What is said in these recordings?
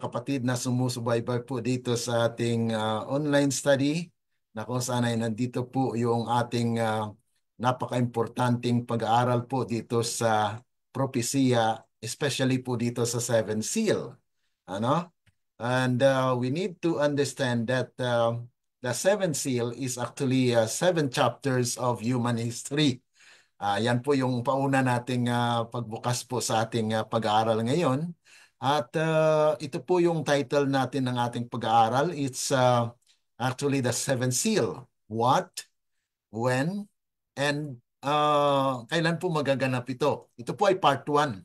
kapatid na sumusubaybay po dito sa ating online study na kung saan ay nandito po yung ating napaka-importanting pag-aaral po dito sa propesya, especially po dito sa Seven Seal. Ano? And we need to understand that the Seven Seal is actually 7 chapters of human history. Yan po yung pauna nating pagbukas po sa ating pag-aaral ngayon. At ito po yung title natin ng ating pag-aaral. It's actually the Seven Seal. What, when, and kailan po magaganap ito? Ito po ay part 1.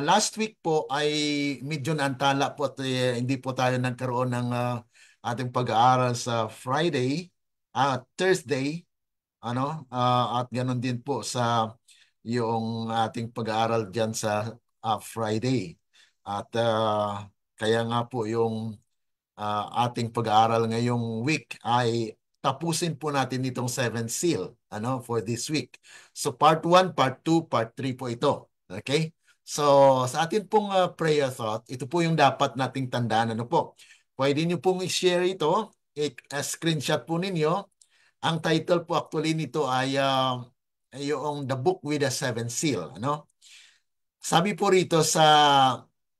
Last week po ay medyo naantala po at hindi po tayo nagkaroon ng ating pag-aaral sa Thursday, at ganoon din po sa yung ating pag-aaral diyan sa Friday. At kaya nga po yung ating pag-aaral ngayong week ay tapusin po natin itong Seven Seal for this week. So part 1, part 2, part 3 po ito. Okay? So sa atin pong prayer thought, ito po yung dapat nating tandaan. Pwede niyo pong i-share ito, screenshot po ninyo. Ang title po actually nito ay yung The Book with the Seven Seal. Sabi po rito sa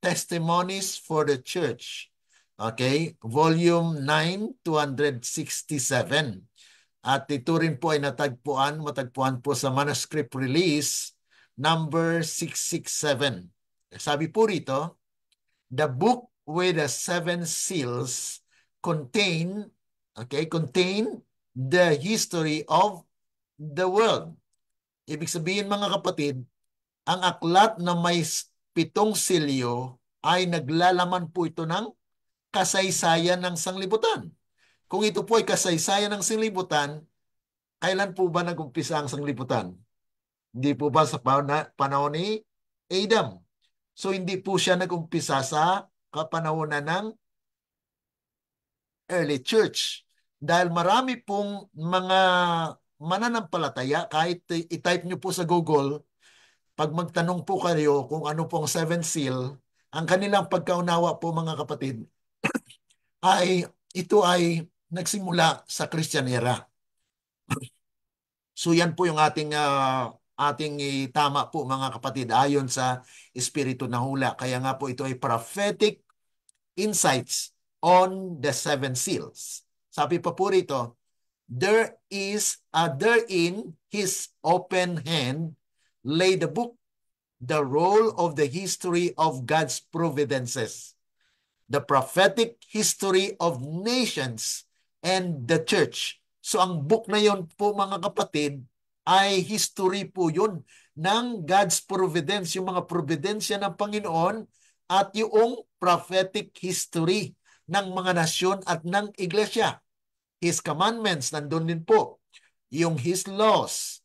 Testimonies for the Church, okay, Volume 9, 267. At ito rin po ay matagpuan po sa manuscript release number 667. Sabi po rito, the book with the seven seals contain the history of the world. Ibig sabihin mga kapatid, ang aklat na may 7 silyo ay naglalaman po ito ng kasaysayan ng sanglibutan. Kung ito po ay kasaysayan ng sanglibutan, kailan po ba nag-umpisa ang sanglibutan? Hindi po ba sa panahon ni Adam? So hindi po siya nag-umpisa sa kapanahonan ng early church. Dahil marami pong mga mananampalataya, kahit i-type nyo po sa Google, pag magtanong po kayo kung ano pong Seven Seal, ang kanilang pagkaunawa po mga kapatid, ay ito ay nagsimula sa Christian era. So yan po yung ating tama po mga kapatid ayon sa Espiritu ng Hula. Kaya nga po ito ay prophetic insights on the seven seals. Sabi pa po rito, therein his open hand lay the book, the roll of the history of God's providences, the prophetic history of nations and the church. So ang book na yon po mga kapatid ay history po yun ng God's providence, yung mga providensya ng Panginoon at yung prophetic history ng mga nasyon at ng iglesia. His commandments, nandun din po. Yung His laws,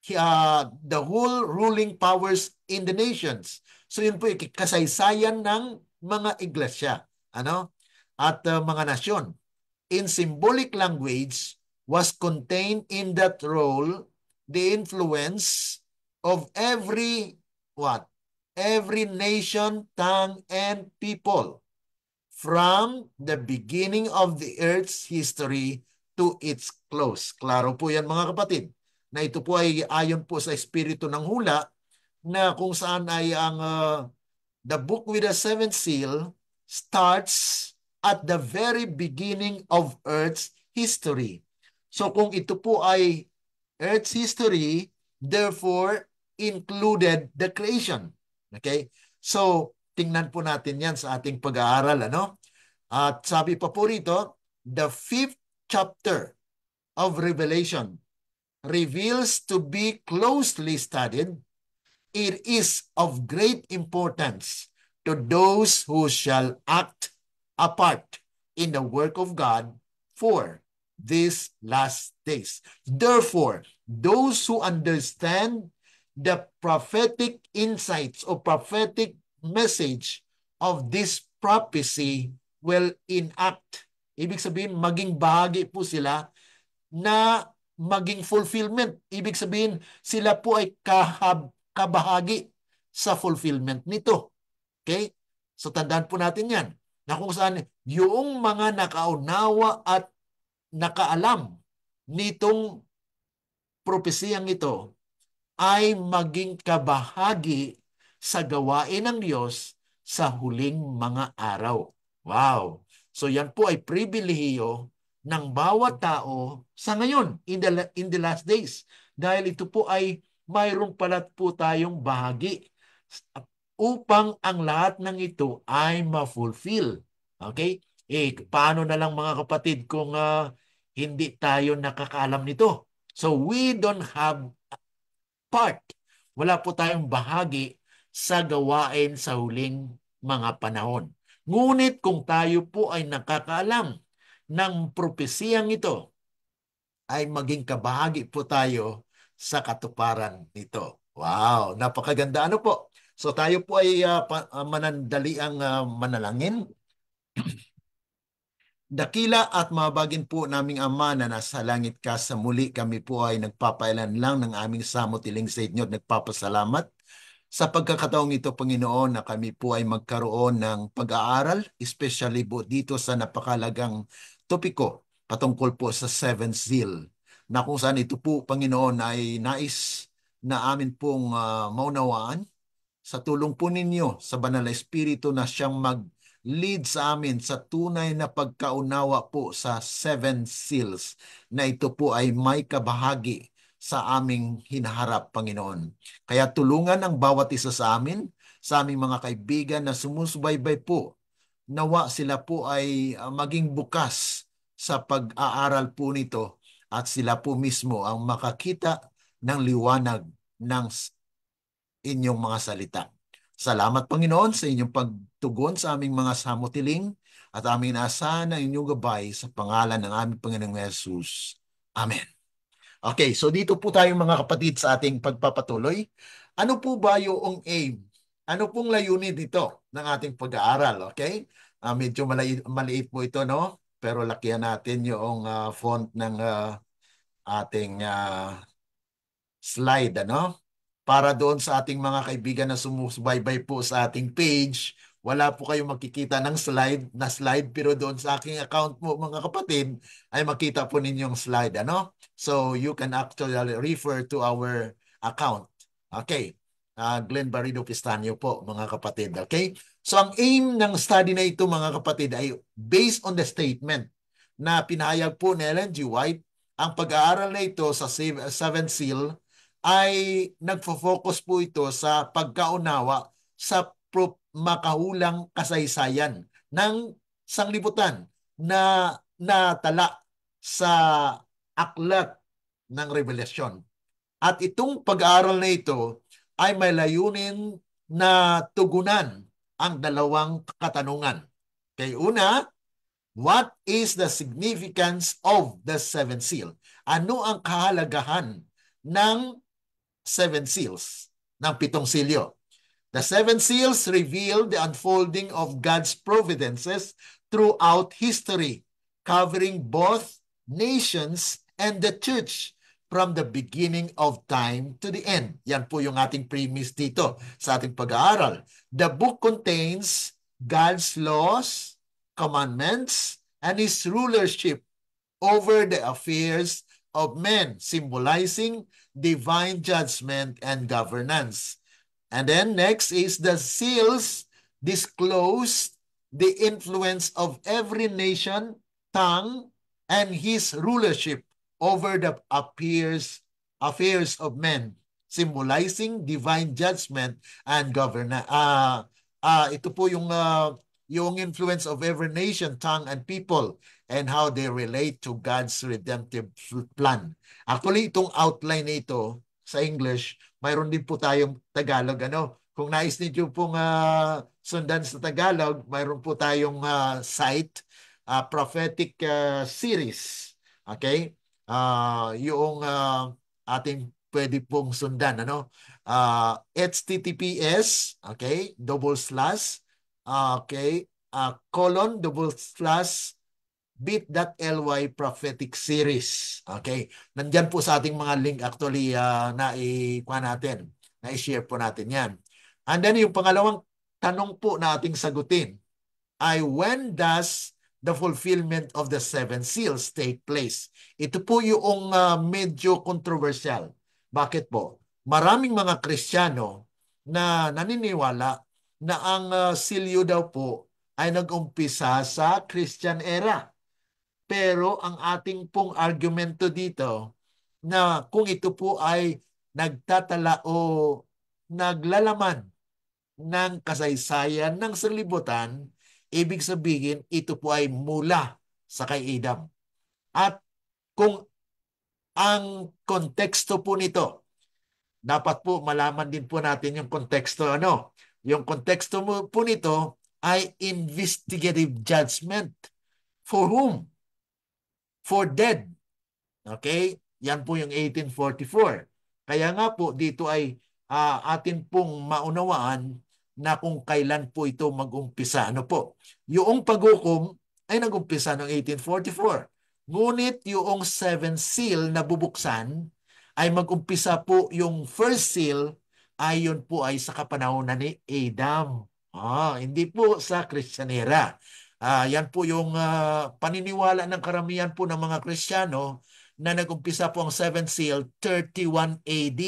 the whole ruling powers in the nations. So yun po yung kasaysayan ng mga iglesia at mga nasyon. In symbolic language was contained in that role the influence of every nation, tongue, and people from the beginning of the earth's history to its close. Klaro po yan mga kapatid, na ito po ay ayon po sa Espiritu ng Hula, na kung saan ay ang the book with the seventh seal starts at the very beginning of Earth's history. So kung ito po ay Earth's history, therefore included the creation. Okay? So tingnan po natin yan sa ating pag-aaral. At sabi pa po rito, the 5th chapter of Revelation reveals to be closely studied. It is of great importance to those who shall act a part in the work of God for these last days. Therefore, those who understand the prophetic insights or prophetic message of this prophecy will enact. Ibig sabihin, maging bahagi po sila na maging fulfillment. Ibig sabihin, sila po ay kabahagi sa fulfillment nito. Okay? So tandaan po natin yan. na kung saan yung mga nakaunawa at nakaalam nitong propesiyang ito ay maging kabahagi sa gawain ng Diyos sa huling mga araw. Wow! So yan po ay pribilehiyo ng bawat tao sa ngayon, in the last days. Dahil ito po ay mayroong pala po tayong bahagi upang ang lahat ng ito ay ma-fulfill. Okay? Paano na lang mga kapatid kung hindi tayo nakakaalam nito? So we don't have part. Wala po tayong bahagi sa gawain sa huling mga panahon. Ngunit kung tayo po ay nakakaalam ng propesiyang ito, ay maging kabahagi po tayo sa katuparan nito. Wow, napakaganda. Ano po? So tayo po ay manandaliang manalangin. Dakila at mabagin po naming Ama na nasa langit ka, sa muli kami po ay nagpapailan lang ng aming samutiling sa inyo at nagpapasalamat sa pagkakataong ito, Panginoon, na kami po ay magkaroon ng pag-aaral, especially po dito sa napakalagang topiko patungkol po sa Seventh Seal, na kung saan ito po, Panginoon, ay nais na amin pong maunawaan sa tulong po ninyo sa Banal na Espiritu na siyang mag-lead sa amin sa tunay na pagkaunawa po sa Seven Seals, na ito po ay may kabahagi sa aming hinaharap, Panginoon. Kaya tulungan ang bawat isa sa amin, sa aming mga kaibigan na sumusubaybay po, nawa sila po ay maging bukas sa pag-aaral po nito at sila po mismo ang makakita ng liwanag ng inyong mga salita. Salamat, Panginoon, sa inyong pagtugon sa aming mga samutiling at aming inaasahan ng inyong gabay sa pangalan ng aming Panginoong Yesus. Amen. Okay, so dito po tayo mga kapatid sa ating pagpapatuloy. Ano po ba yung aim? Ano pong layunin dito ng ating pag-aaral? Okay? Medyo maliit po ito, no? Pero lakihan natin yung font ng ating slide, ano? Para doon sa ating mga kaibigan na sumusubaybay po sa ating page, wala po kayong makikita ng slide, pero doon sa aking account mo mga kapatid, ay makita po ninyong slide, ano? So you can actually refer to our account. Okay. Glenn Barrido Pistanyo po mga kapatid. Okay? So ang aim ng study na ito mga kapatid ay based on the statement na pinahayag po ni Ellen G. White. Ang pag-aaral na ito sa Seventh Seal ay nagfo-focus po ito sa pagkaunawa sa makahulang kasaysayan ng sanglibutan na natala sa aklat ng Revelasyon. At itong pag-aaral na ito ay may layunin na tugunan ang dalawang katanungan. Kaya una, what is the significance of the seventh seal? Ano ang kahalagahan ng seven seals, ng pitong silyo? The seven seals reveal the unfolding of God's providences throughout history, covering both nations and the church from the beginning of time to the end. Yan po yung ating premise dito sa ating pag-aaral. The book contains God's laws, commandments, and His rulership over the affairs of men, symbolizing divine judgment and governance. And then next is the seals disclose the influence of every nation, tongue, and his rulership over the affairs of men, symbolizing divine judgment and governance. Ito po yung influence of every nation, tongue, and people and how they relate to God's redemptive plan. Actually, itong outline na ito sa English, mayroon din po tayong Tagalog. Ano? Kung nais niyo pong sundan sa Tagalog, mayroon po tayong site, prophetic series. Okay? Yung ating pwede pong sundan. Ano? HTTPS, okay? Okay? /bit.ly prophetic series. Okay? Nandyan po sa ating mga link actually na i-share po natin yan. And then yung pangalawang tanong po na ating sagutin. ay when does the fulfillment of the seven seals take place? Ito po yung medyo controversial. Bakit po? Maraming mga Kristiyano na naniniwala na ang silyo daw po ay nag-umpisa sa Christian era. Pero ang ating pong argumento dito na kung ito po ay nagtatala o naglalaman ng kasaysayan ng sanlibutan, ibig sabihin ito po ay mula sa kay Adam. At kung ang konteksto po nito, dapat po malaman din po natin yung konteksto. Yung konteksto po nito ay investigative judgment. For whom? For dead. Okay? Yan po yung 1844. Kaya nga po dito ay atin pong maunawaan na kung kailan po ito mag-umpisa. Ano po? Yung paghukom ay nag-umpisa noong 1844. Ngunit yung seven seal na bubuksan ay mag-umpisa po yung first seal ay yun po ay sa kapanahonan ni Adam. Hindi po sa Kristyanera. Yan po yung paniniwala ng karamihan po ng mga Kristiyano na nag-umpisa po ang seventh seal 31 AD.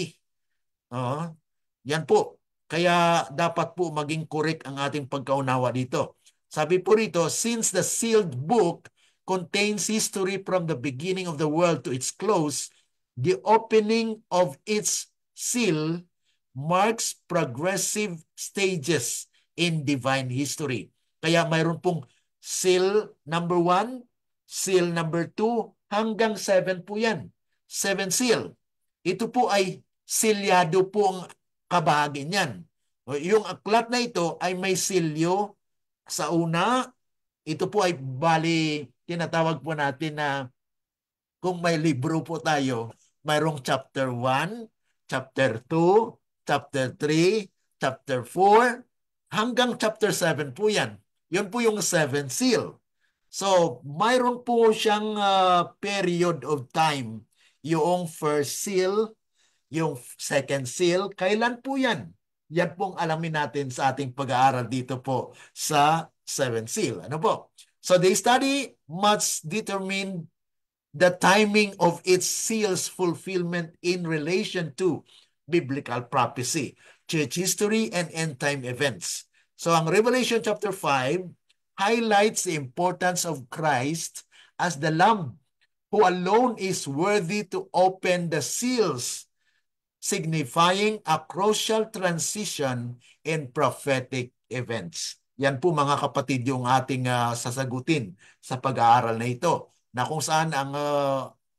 Yan po. Kaya dapat po maging correct ang ating pagkaunawa dito. Sabi po rito, since the sealed book contains history from the beginning of the world to its close, the opening of its seal marks progressive stages in divine history. Kaya mayroon pong seal number 1, seal number 2, hanggang 7 po yan. 7 seal. Ito po ay silyado po ang kabahagi niyan. Yung aklat na ito ay may silyo sa una. Ito po ay bali, tinatawag po natin na kung may libro po tayo, mayroong chapter 1, chapter 2, chapter 3, chapter 4, hanggang chapter 7 po yan. Yun po yung 7 seal. So, mayroon po siyang period of time. Yung first seal, yung second seal, kailan po yan? Yan pong alamin natin sa ating pag-aaral dito po sa seventh seal. Ano po? So, the study must determine the timing of its seal's fulfillment in relation to biblical prophecy, church history, and end-time events. So, ang Revelation chapter 5 highlights the importance of Christ as the Lamb who alone is worthy to open the seals, signifying a crucial transition in prophetic events. Yan po mga kapatid yung ating sasagutin sa pag-aaral na ito, na kung saan ang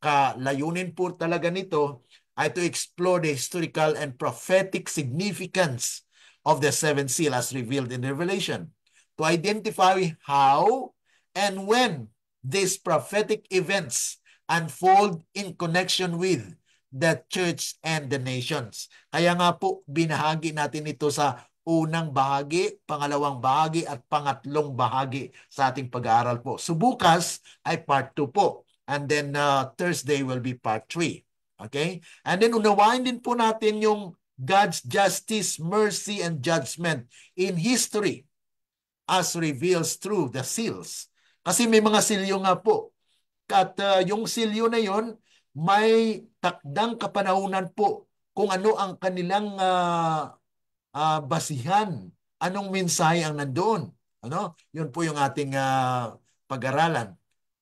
kalayunin po talaga nito ay to explore the historical and prophetic significance of the seven seal as revealed in Revelation, to identify how and when these prophetic events unfold in connection with the church and the nations. Kaya nga po, binahagi natin ito sa unang bahagi, pangalawang bahagi, at pangatlong bahagi sa ating pag-aaral po. So bukas ay part 2 po. And then Thursday will be part 3. Okay? And then unawain din po natin yung God's justice, mercy, and judgment in history as reveals through the seals. Kasi may mga silyo nga po. At yung silyo na yon may takdang kapanahunan po kung ano ang kanilang basihan. Anong mensahe ang nandoon? Yun po yung ating pag-aralan.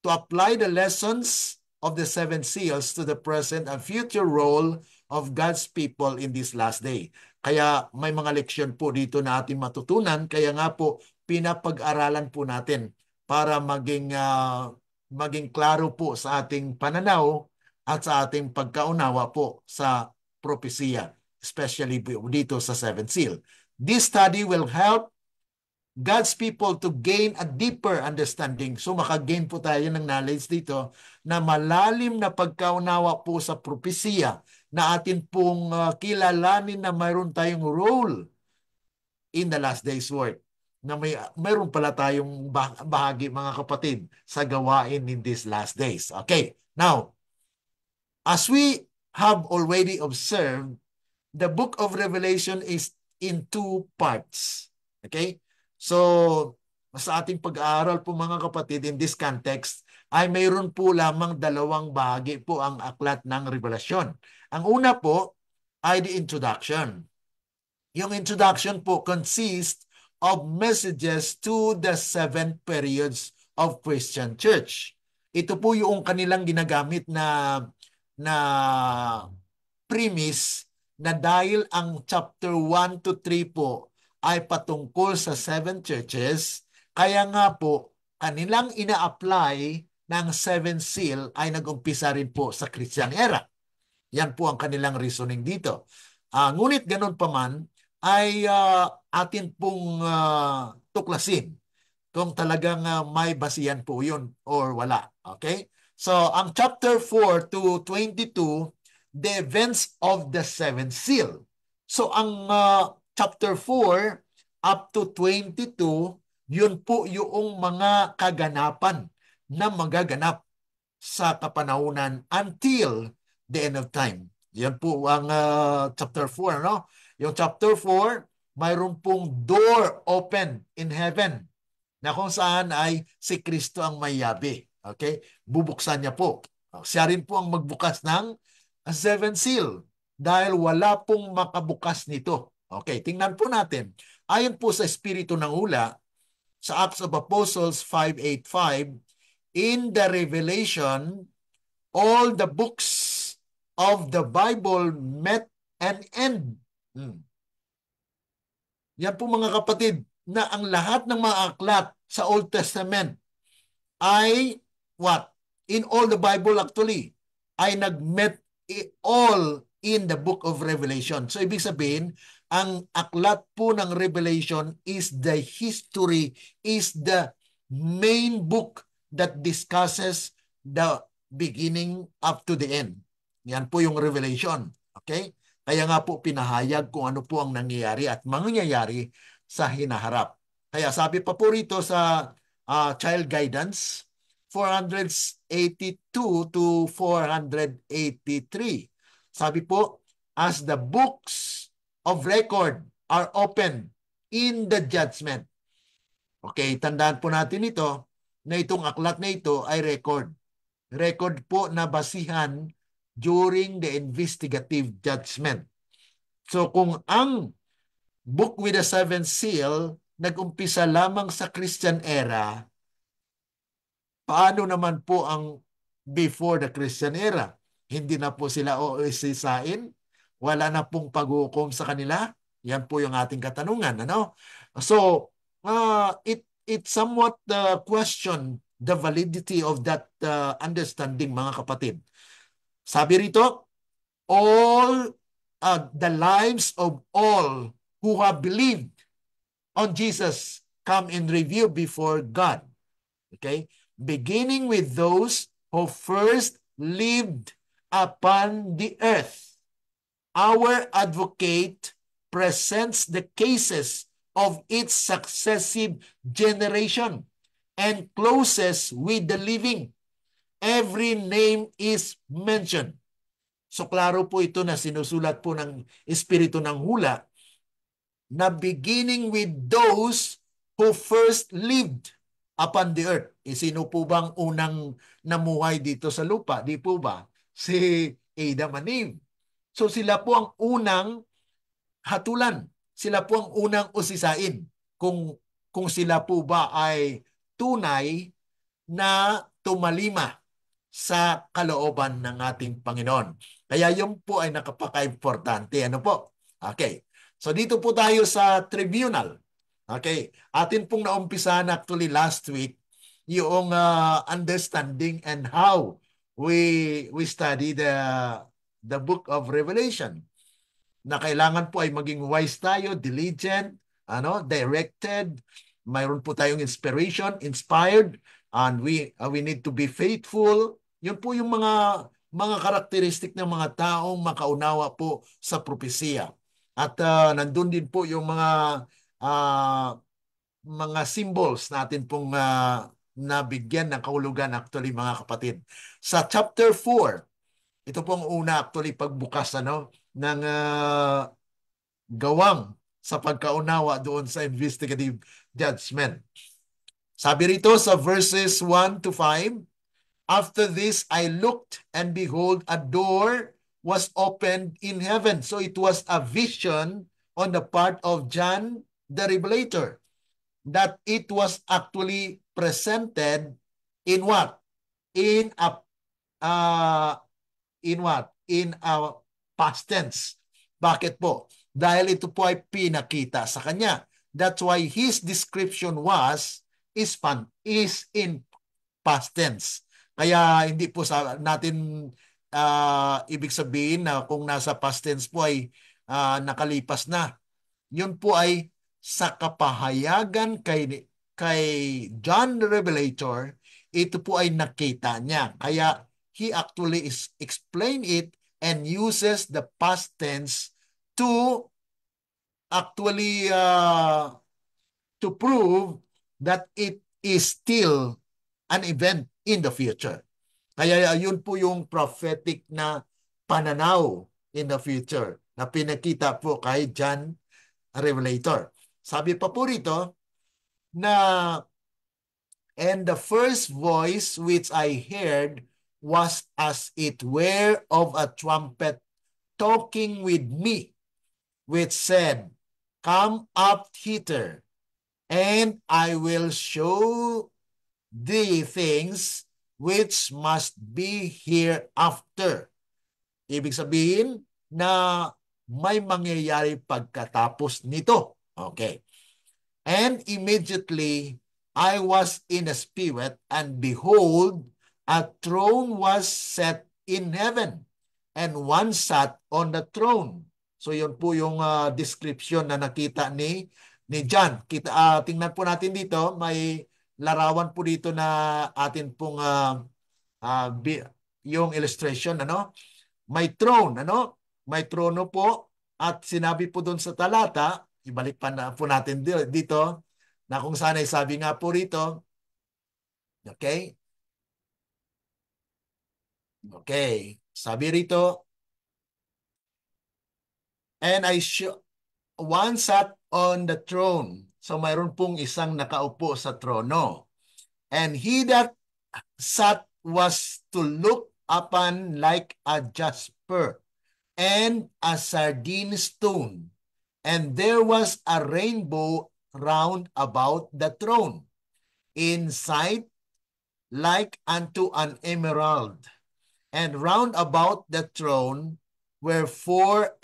To apply the lessons of the seven seals to the present and future role of God's people in this last day. Kaya may mga leksyon po dito na ating matutunan. Kaya nga po, pinapag-aralan po natin para maging klaro po sa ating pananaw at sa ating pagkaunawa po sa propesiya, especially dito sa seventh seal. This study will help God's people to gain a deeper understanding. So makagain po tayo ng knowledge dito na malalim na pagkaunawa po sa propesiya na atin pong kilalanin na mayroon tayong role in the last day's work. Na mayroon pala tayong bahagi mga kapatid sa gawain in these last days. Okay, now, as we have already observed, the book of Revelation is in two parts. Okay? So, sa ating pag-aaral po mga kapatid in this context ay mayroon po lamang dalawang bahagi po ang aklat ng Revelasyon. Ang una po ay the introduction. Yung introduction po consists of messages to the seven periods of Christian Church. Ito po yung kanilang ginagamit na premise na dahil ang chapter 1 to 3 po ay patungkol sa seven churches, kaya nga po kanilang ina-apply ng seven seal ay nag-umpisa rin po sa Christian era. Yan po ang kanilang reasoning dito. Ngunit ganun pa man, ay atin pong tuklasin kung talagang may basihan po yun or wala. Okay? So, ang chapter 4 to 22, the events of the seventh seal. So, ang chapter 4 up to 22, yun po yung mga kaganapan na magaganap sa kapanahunan until the end of time. Yan po ang chapter 4. No? Yung chapter 4, mayroon pong door open in heaven na kung saan ay si Kristo ang mayabi. Okay? Bubuksan niya po. Siya rin po ang magbukas ng seven seal dahil wala pong makabukas nito. Okay, tingnan po natin. Ayon po sa Espiritu ng Hula, sa Acts of Apostles 5:8-5, in the Revelation, all the books of the Bible met an end. Yan po mga kapatid, na ang lahat ng mga aklat sa Old Testament ay what? In all the Bible actually, ay nag-met all in the book of Revelation. So ibig sabihin, ang aklat po ng Revelation is the history, is the main book that discusses the beginning up to the end. Yan po yung Revelation. Okay? Kaya nga po pinahayag kung ano po ang nangyayari at mangyayari sa hinaharap. Kaya sabi pa po rito sa Child Guidance 482 to 483. Sabi po, as the books of record are open in the judgment. Okay, tandaan po natin ito na itong aklat na ito ay record. Record po na basihan during the investigative judgment. So kung ang book with the seven seal nag-umpisa lamang sa Christian era, paano naman po ang before the Christian era? Hindi na po sila oosisain? Wala na pong paghukom sa kanila? Yan po yung ating katanungan. Ano? So, it somewhat question the validity of that understanding, mga kapatid. Sabi rito, all the lives of all who have believed on Jesus come in review before God. Okay? Beginning with those who first lived upon the earth. Our advocate presents the cases of its successive generation and closes with the living. Every name is mentioned. So klaro po ito na sinusulat po ng Espiritu ng Hula na beginning with those who first lived upon the earth. Sino po bang unang namuhay dito sa lupa? Di po ba? Si Adam and Eve. So sila po ang unang hatulan. Sila po ang unang usisain kung sila po ba ay tunay na tumalima sa kalooban ng ating Panginoon. Kaya yun po ay nakapaka-importante. Ano po? Okay. So dito po tayo sa tribunal. Okay. Atin pong naumpisahan actually last week yung understanding and how we study the book of Revelation. Na kailangan po ay maging wise tayo, diligent, directed, mayroon po tayong inspiration, inspired, and we need to be faithful. Yun po yung mga karakteristik ng mga taong makaunawa po sa propesiya. At nandun din po yung mga symbols natin pong nabigyan ng kahulugan actually, mga kapatid. Sa chapter 4, ito pong una actually pagbukas ng gawang sa pagkaunawa doon sa investigative judgment. Sabi rito sa verses 1 to 5, after this I looked, and behold, a door was opened in heaven. So it was a vision on the part of John the Revelator, that it was actually presented in what? In a in what? In a past tense. Bakit po? Dahil ito po ay pinakita sa kanya. That's why his description is in past tense. Kaya hindi po sa natin ibig sabihin na kung nasa past tense po ay nakalipas na. Yun po ay sa kapahayagan kay John the Revelator, ito po ay nakita niya. Kaya he actually explain it and uses the past tense to actually to prove that it is still an event in the future. Kaya yun po yung prophetic na pananaw in the future na pinakita po kay John Revelator. Sabi pa po rito na, and the first voice which I heard was as it were of a trumpet talking with me, which said, come up hither, and I will show thee things which must be hereafter. Ibig sabihin na may mangyayari pagkatapos nito. Okay. And immediately I was in a spirit, and behold, a throne was set in heaven, and one sat on the throne. So yun po yung description na nakita ni John. Tingnan po natin dito, may larawan po dito na atin pong yung illustration, ano? May throne, ano? May trono po, at sinabi po doon sa talata, ibalik pa na po natin dito, na kung saan ay sabi nga po rito, okay? Okay. Sabi rito, and one sat on the throne. So mayroon pong isang nakaupo sa trono. And he that sat was to look upon like a jasper and a sardine stone. And there was a rainbow round about the throne, in sight like unto an emerald. And round about the throne were 24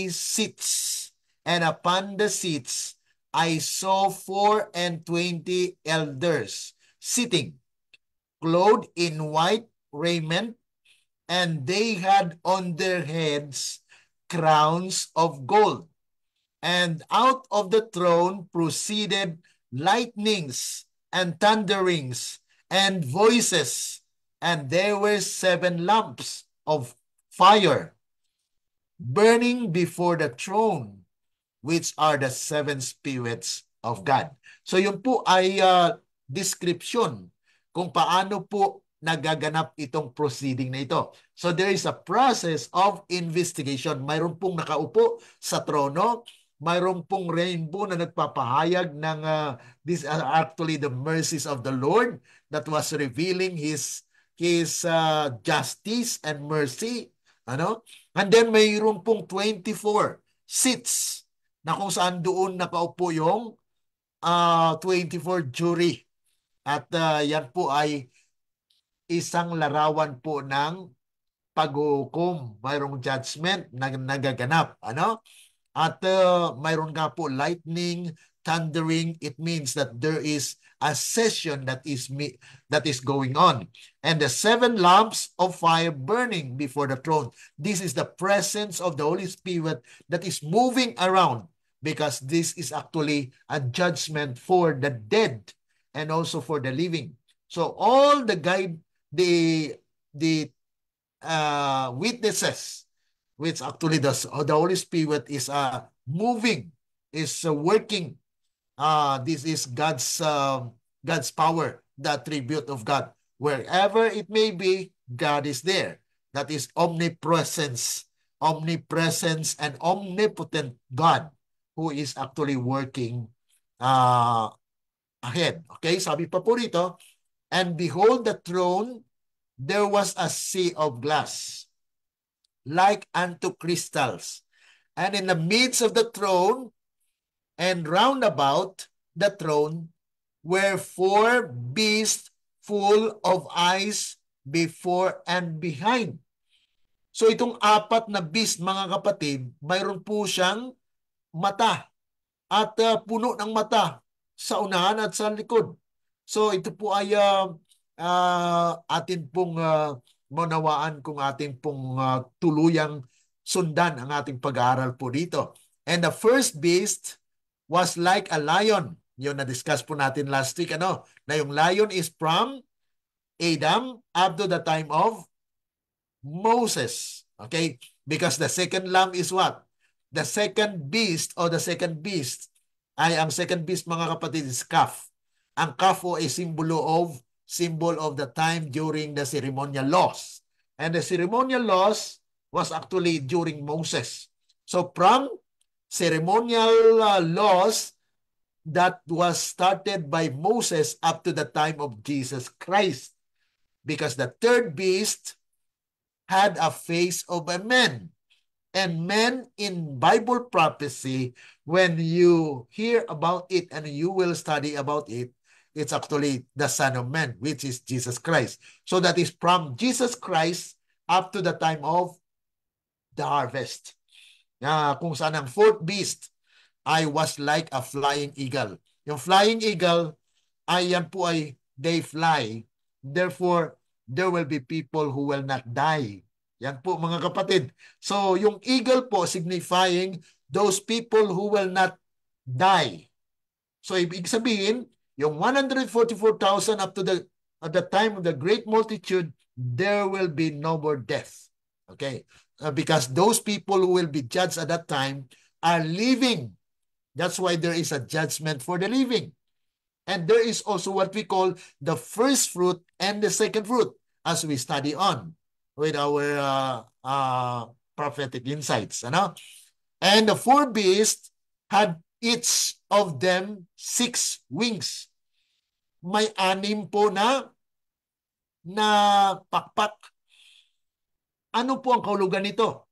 seats, and upon the seats I saw 24 elders sitting, clothed in white raiment, and they had on their heads crowns of gold. And out of the throne proceeded lightnings and thunderings and voices, and there were 7 lamps of fire burning before the throne, which are the 7 spirits of God. So yun po ay description kung paano po nagaganap itong proceeding na ito. So there is a process of investigation. Mayroon pong nakaupo sa trono, mayroon pong rainbow na nagpapahayag ng this are actually the mercies of the Lord that was revealing his justice and mercy. Ano? And then mayroon pong 24 seats na kung saan doon nakaupo yung 24 jury. At yan po ay isang larawan po ng paghuhukom. Mayroong judgment na nagaganap. Ano? At mayroon nga po lightning, thundering. It means that there is a session that is going on. And the 7 lamps of fire burning before the throne. This is the presence of the Holy Spirit that is moving around, because this is actually a judgment for the dead and also for the living. So all the witnesses, which actually the Holy Spirit is moving, is working. This is God's power, the attribute of God. Wherever it may be, God is there. That is omnipresence, and omnipotent God, who is actually working ahead. Okay, sabi pa po rito, and behold the throne, there was a sea of glass, like unto crystals. And in the midst of the throne, and round about the throne, were four beasts full of eyes before and behind. So itong apat na beast, mga kapatid, mayroon po siyang mata at puno ng mata sa unahan at sa likod. So ito po ay atin pong maunawaan kung ating pong tuluyang sundan ang ating pag-aaral po dito. And the first beast was like a lion. Yun na-discuss po natin last week, na yung lion is from Adam up to the time of Moses. Okay? Because the second lamb is what? The second beast or the second beast ay ang second beast, mga kapatid, is calf. Ang calf po ay symbol of the time during the ceremonial laws. And the ceremonial laws was actually during Moses. So from ceremonial laws that was started by Moses up to the time of Jesus Christ. Because the third beast had a face of a man. And men in Bible prophecy, when you hear about it and you will study about it, it's actually the Son of Man, which is Jesus Christ. So that is from Jesus Christ up to the time of the harvest. Kung saan ang fourth beast I was like a flying eagle. Yung flying eagle, yan po ay they fly. Therefore, there will be people who will not die. Yan po, mga kapatid. So yung eagle po signifying those people who will not die. So ibig sabihin, yung 144,000 up to at the time of the great multitude, there will be no more death. Okay? Because those people who will be judged at that time are living. That's why there is a judgment for the living. And there is also what we call the first fruit and the second fruit, as we study on with our prophetic insights. And the four beasts had each of them 6 wings. May 6 po na pakpak. Ano po ang kahulugan nito?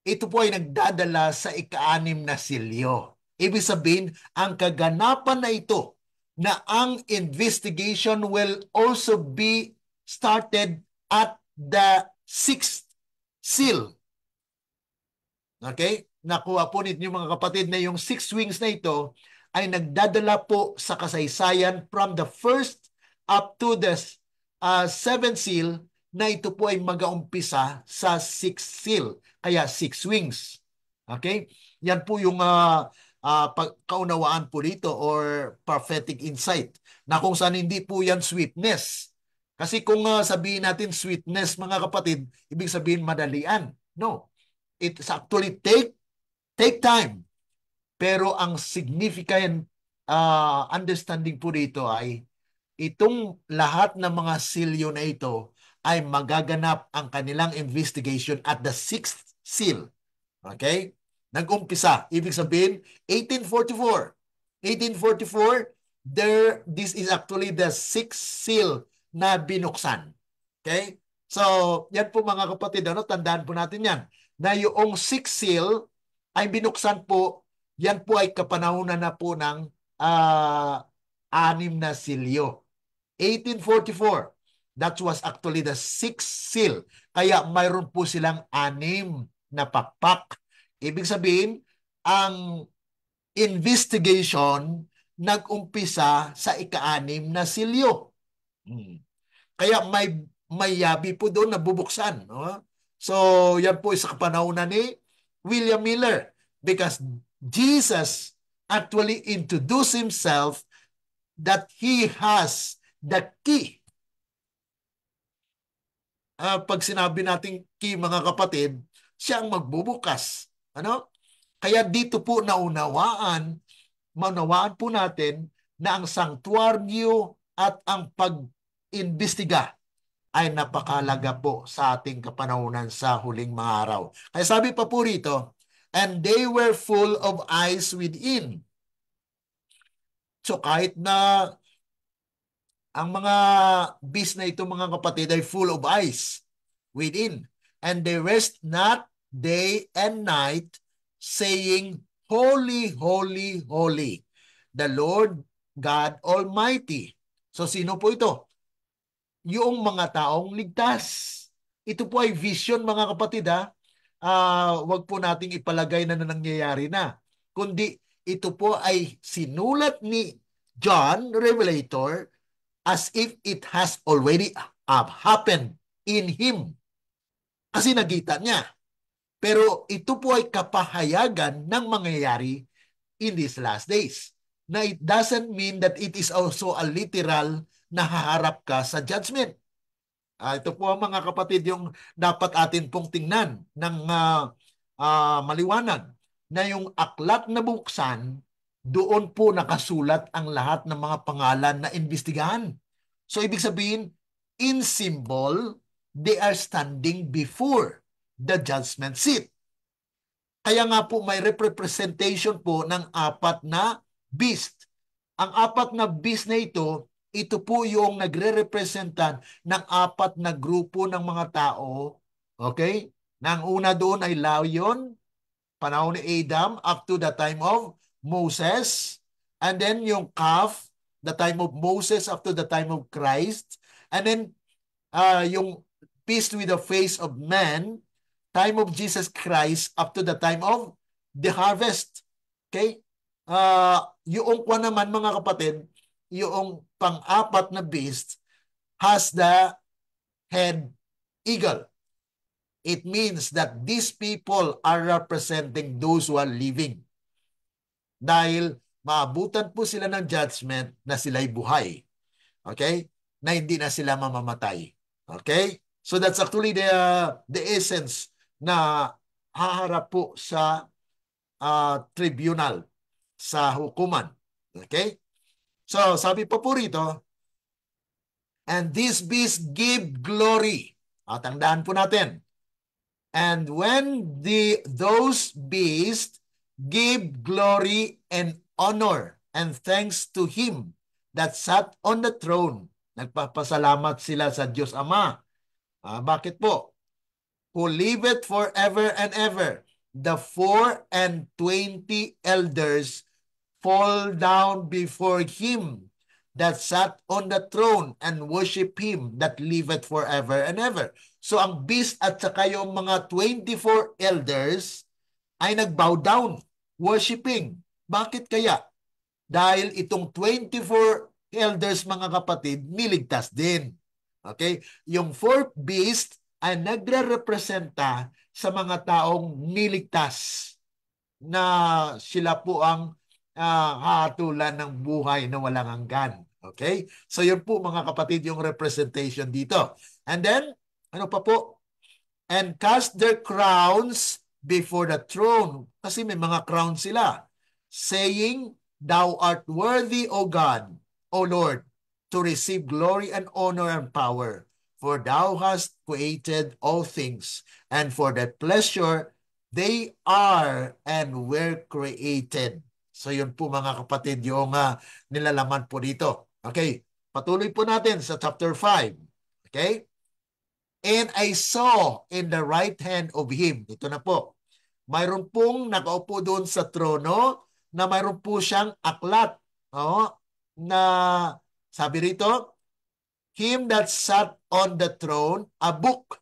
Ito po ay nagdadala sa ika-6 na silyo. Ibig sabihin, ang kaganapan na ito na ang investigation will also be started at the 6th seal. Okay? Nakuha po ninyo, mga kapatid, na yung 6 wings na ito ay nagdadala po sa kasaysayan from the first up to the 7th seal, na ito po ay mag-aumpisa sa 6th seal. Kaya 6 wings. Okay? Yan po yung kaunawaan po dito or prophetic insight, na kung saan hindi po yan sweetness. Kasi kung sabihin natin sweetness, mga kapatid, ibig sabihin madalian. No. It's actually take time. Pero ang significant understanding po dito ay itong lahat ng mga silyo na ito ay magaganap ang kanilang investigation at the 6th seal. Okay? Nag-umpisa. Ibig sabihin, 1844. 1844, this is actually the 6th seal na binuksan. Okay? So, yan po, mga kapatid, tandaan po natin yan, na yung 6th seal ay binuksan po, yan po ay kapanahunan na po ng 6 na silyo. 1844, that was actually the 6th seal. Kaya mayroon po silang 6 na pakpak. Ibig sabihin, ang investigation nag-umpisa sa ika-6 na silyo. Kaya may yabi po doon na bubuksan. No? So, yan po sa kapanahunan ni William Miller. Because Jesus actually introduced himself that he has the key. Pag sinabi natin key, mga kapatid, siya ang magbubukas. Kaya dito po maunawaan po natin na ang sanktuaryo at ang pag-imbestiga ay napakahalaga po sa ating kapanahunan sa huling mga araw. Kaya sabi pa po rito, and they were full of eyes within, So kahit na ang mga beast na ito, mga kapatid, ay full of ice within, and they rest not day and night, saying, Holy, holy, holy, the Lord God Almighty. So sino po ito? Yung mga taong ligtas. Ito po ay vision, mga kapatid, ha. Wag po nating ipalagay na nangyayari na. Kundi ito po ay sinulat ni John Revelator as if it has already happened in him. Kasi nakita niya. Pero ito po ay kapahayagan ng mangyayari in these last days. Na it doesn't mean that it is also a literal na haharap ka sa judgment. Ito po mga kapatid yung dapat atin pong tingnan ng maliwanag na yung aklat na buksan, doon po nakasulat ang lahat ng mga pangalan na imbestigahan. So ibig sabihin, in symbol, they are standing before the judgment seat. Kaya nga po may representation po ng apat na beast. Ang apat na beast na ito po yung nagre-representan ng apat na grupo ng mga tao. Okay? Nang una doon ay lion, panahon ni Adam, up to the time of Moses. And then yung calf, the time of Moses up to the time of Christ. And then yung beast with the face of man, time of Jesus Christ up to the time of the harvest. Okay? Yung kwa naman, mga kapatid, yung pang-apat na beast has the head eagle. It means that these people are representing those who are living. Dahil maabutan po sila ng judgment na sila'y buhay. Okay? Na hindi na sila mamamatay. Okay? So that's actually the essence na haharap po sa tribunal, sa hukuman. Okay? So, sabi pa po rito, and these beasts give glory. Tandaan po natin. And when those beasts give glory and honor and thanks to Him that sat on the throne, nagpapasalamat sila sa Diyos Ama. Bakit po? Who liveth forever and ever. The 24 elders fall down before Him that sat on the throne and worship Him that liveth forever and ever. So ang beast at saka yung mga 24 elders ay nagbow down, worshiping. Bakit kaya? Dahil itong 24 elders, mga kapatid, niligtas din. Okay? Yung fourth beast ay nagre-representa sa mga taong niligtas na sila po ang hahatulan ng buhay na walang hanggan. Okay? So yun po, mga kapatid, yung representation dito. And then, ano pa po? And cast their crowns before the throne. Kasi may mga crowns sila. Saying, Thou art worthy, O God, O Lord, to receive glory and honor and power. For thou hast created all things, and for thy pleasure they are and were created. So yun po, mga kapatid, yung nilalaman po dito. Okay, patuloy po natin sa chapter 5. Okay? And I saw in the right hand of him, ito na po, mayroon pong nakaupo doon sa trono na mayroon po siyang aklat. Na sabi rito, him that sat on the throne, a book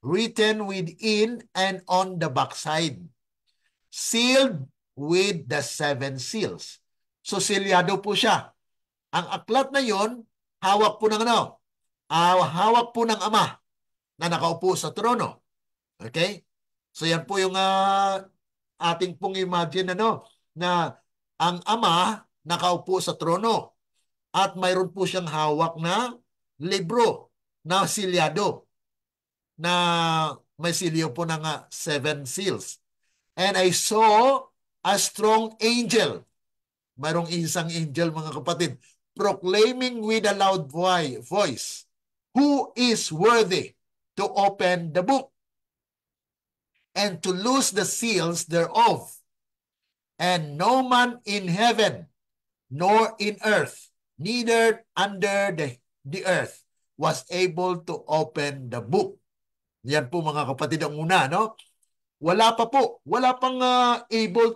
written within and on the backside, sealed with the 7 seals. So silyado po siya. Ang aklat na yon, hawak po ng ano? Hawak po ng Ama na nakaupo sa trono. Okay? So yan po yung ating pong imagine na ang Ama nakaupo sa trono at mayroon po siyang hawak na libro na silyado na may silyo po ng 7 seals. And I saw a strong angel. Mayroong isang angel, mga kapatid, proclaiming with a loud voice, who is worthy to open the book and to loose the seals thereof. And no man in heaven nor in earth, neither under the earth, was able to open the book. Yan po mga kapatid ang una, no? Wala pa po. Wala pang able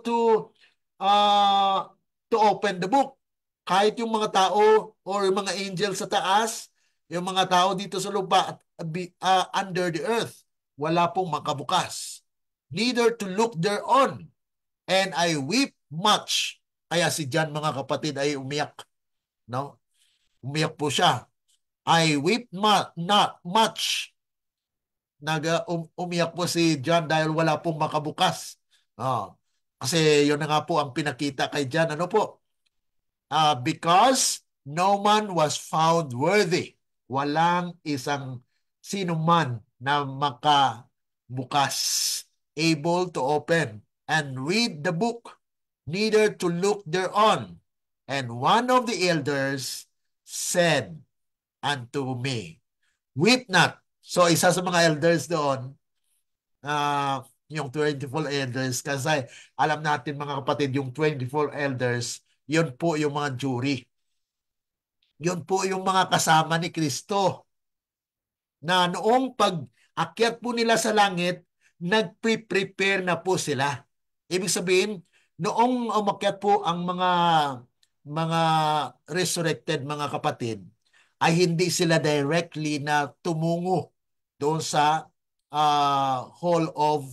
uh, to open the book. Kahit yung mga tao or yung mga angels sa taas, yung mga tao dito sa lupa at under the earth, wala pong makabukas. Neither to look thereon. And I weep much. Kaya si John, mga kapatid, ay umiyak. No? Umiyak po siya. I weep not much. Umiyak po si John dahil wala pong makabukas. Kasi yun na nga po ang pinakita kay John. Ano po? Because no man was found worthy. Walang isang sino man na makabukas, able to open and read the book, neither to look thereon. And one of the elders said unto me, weep not. So isa sa mga elders doon, yung 24 elders, kasi alam natin mga kapatid, yung 24 elders, yun po yung mga jury. Yun po yung mga kasama ni Kristo na noong pag-akyat po nila sa langit, nagpre-prepare na po sila. Ibig sabihin, noong umakyat po ang mga resurrected mga kapatid, ay hindi sila directly na tumungo doon sa hall of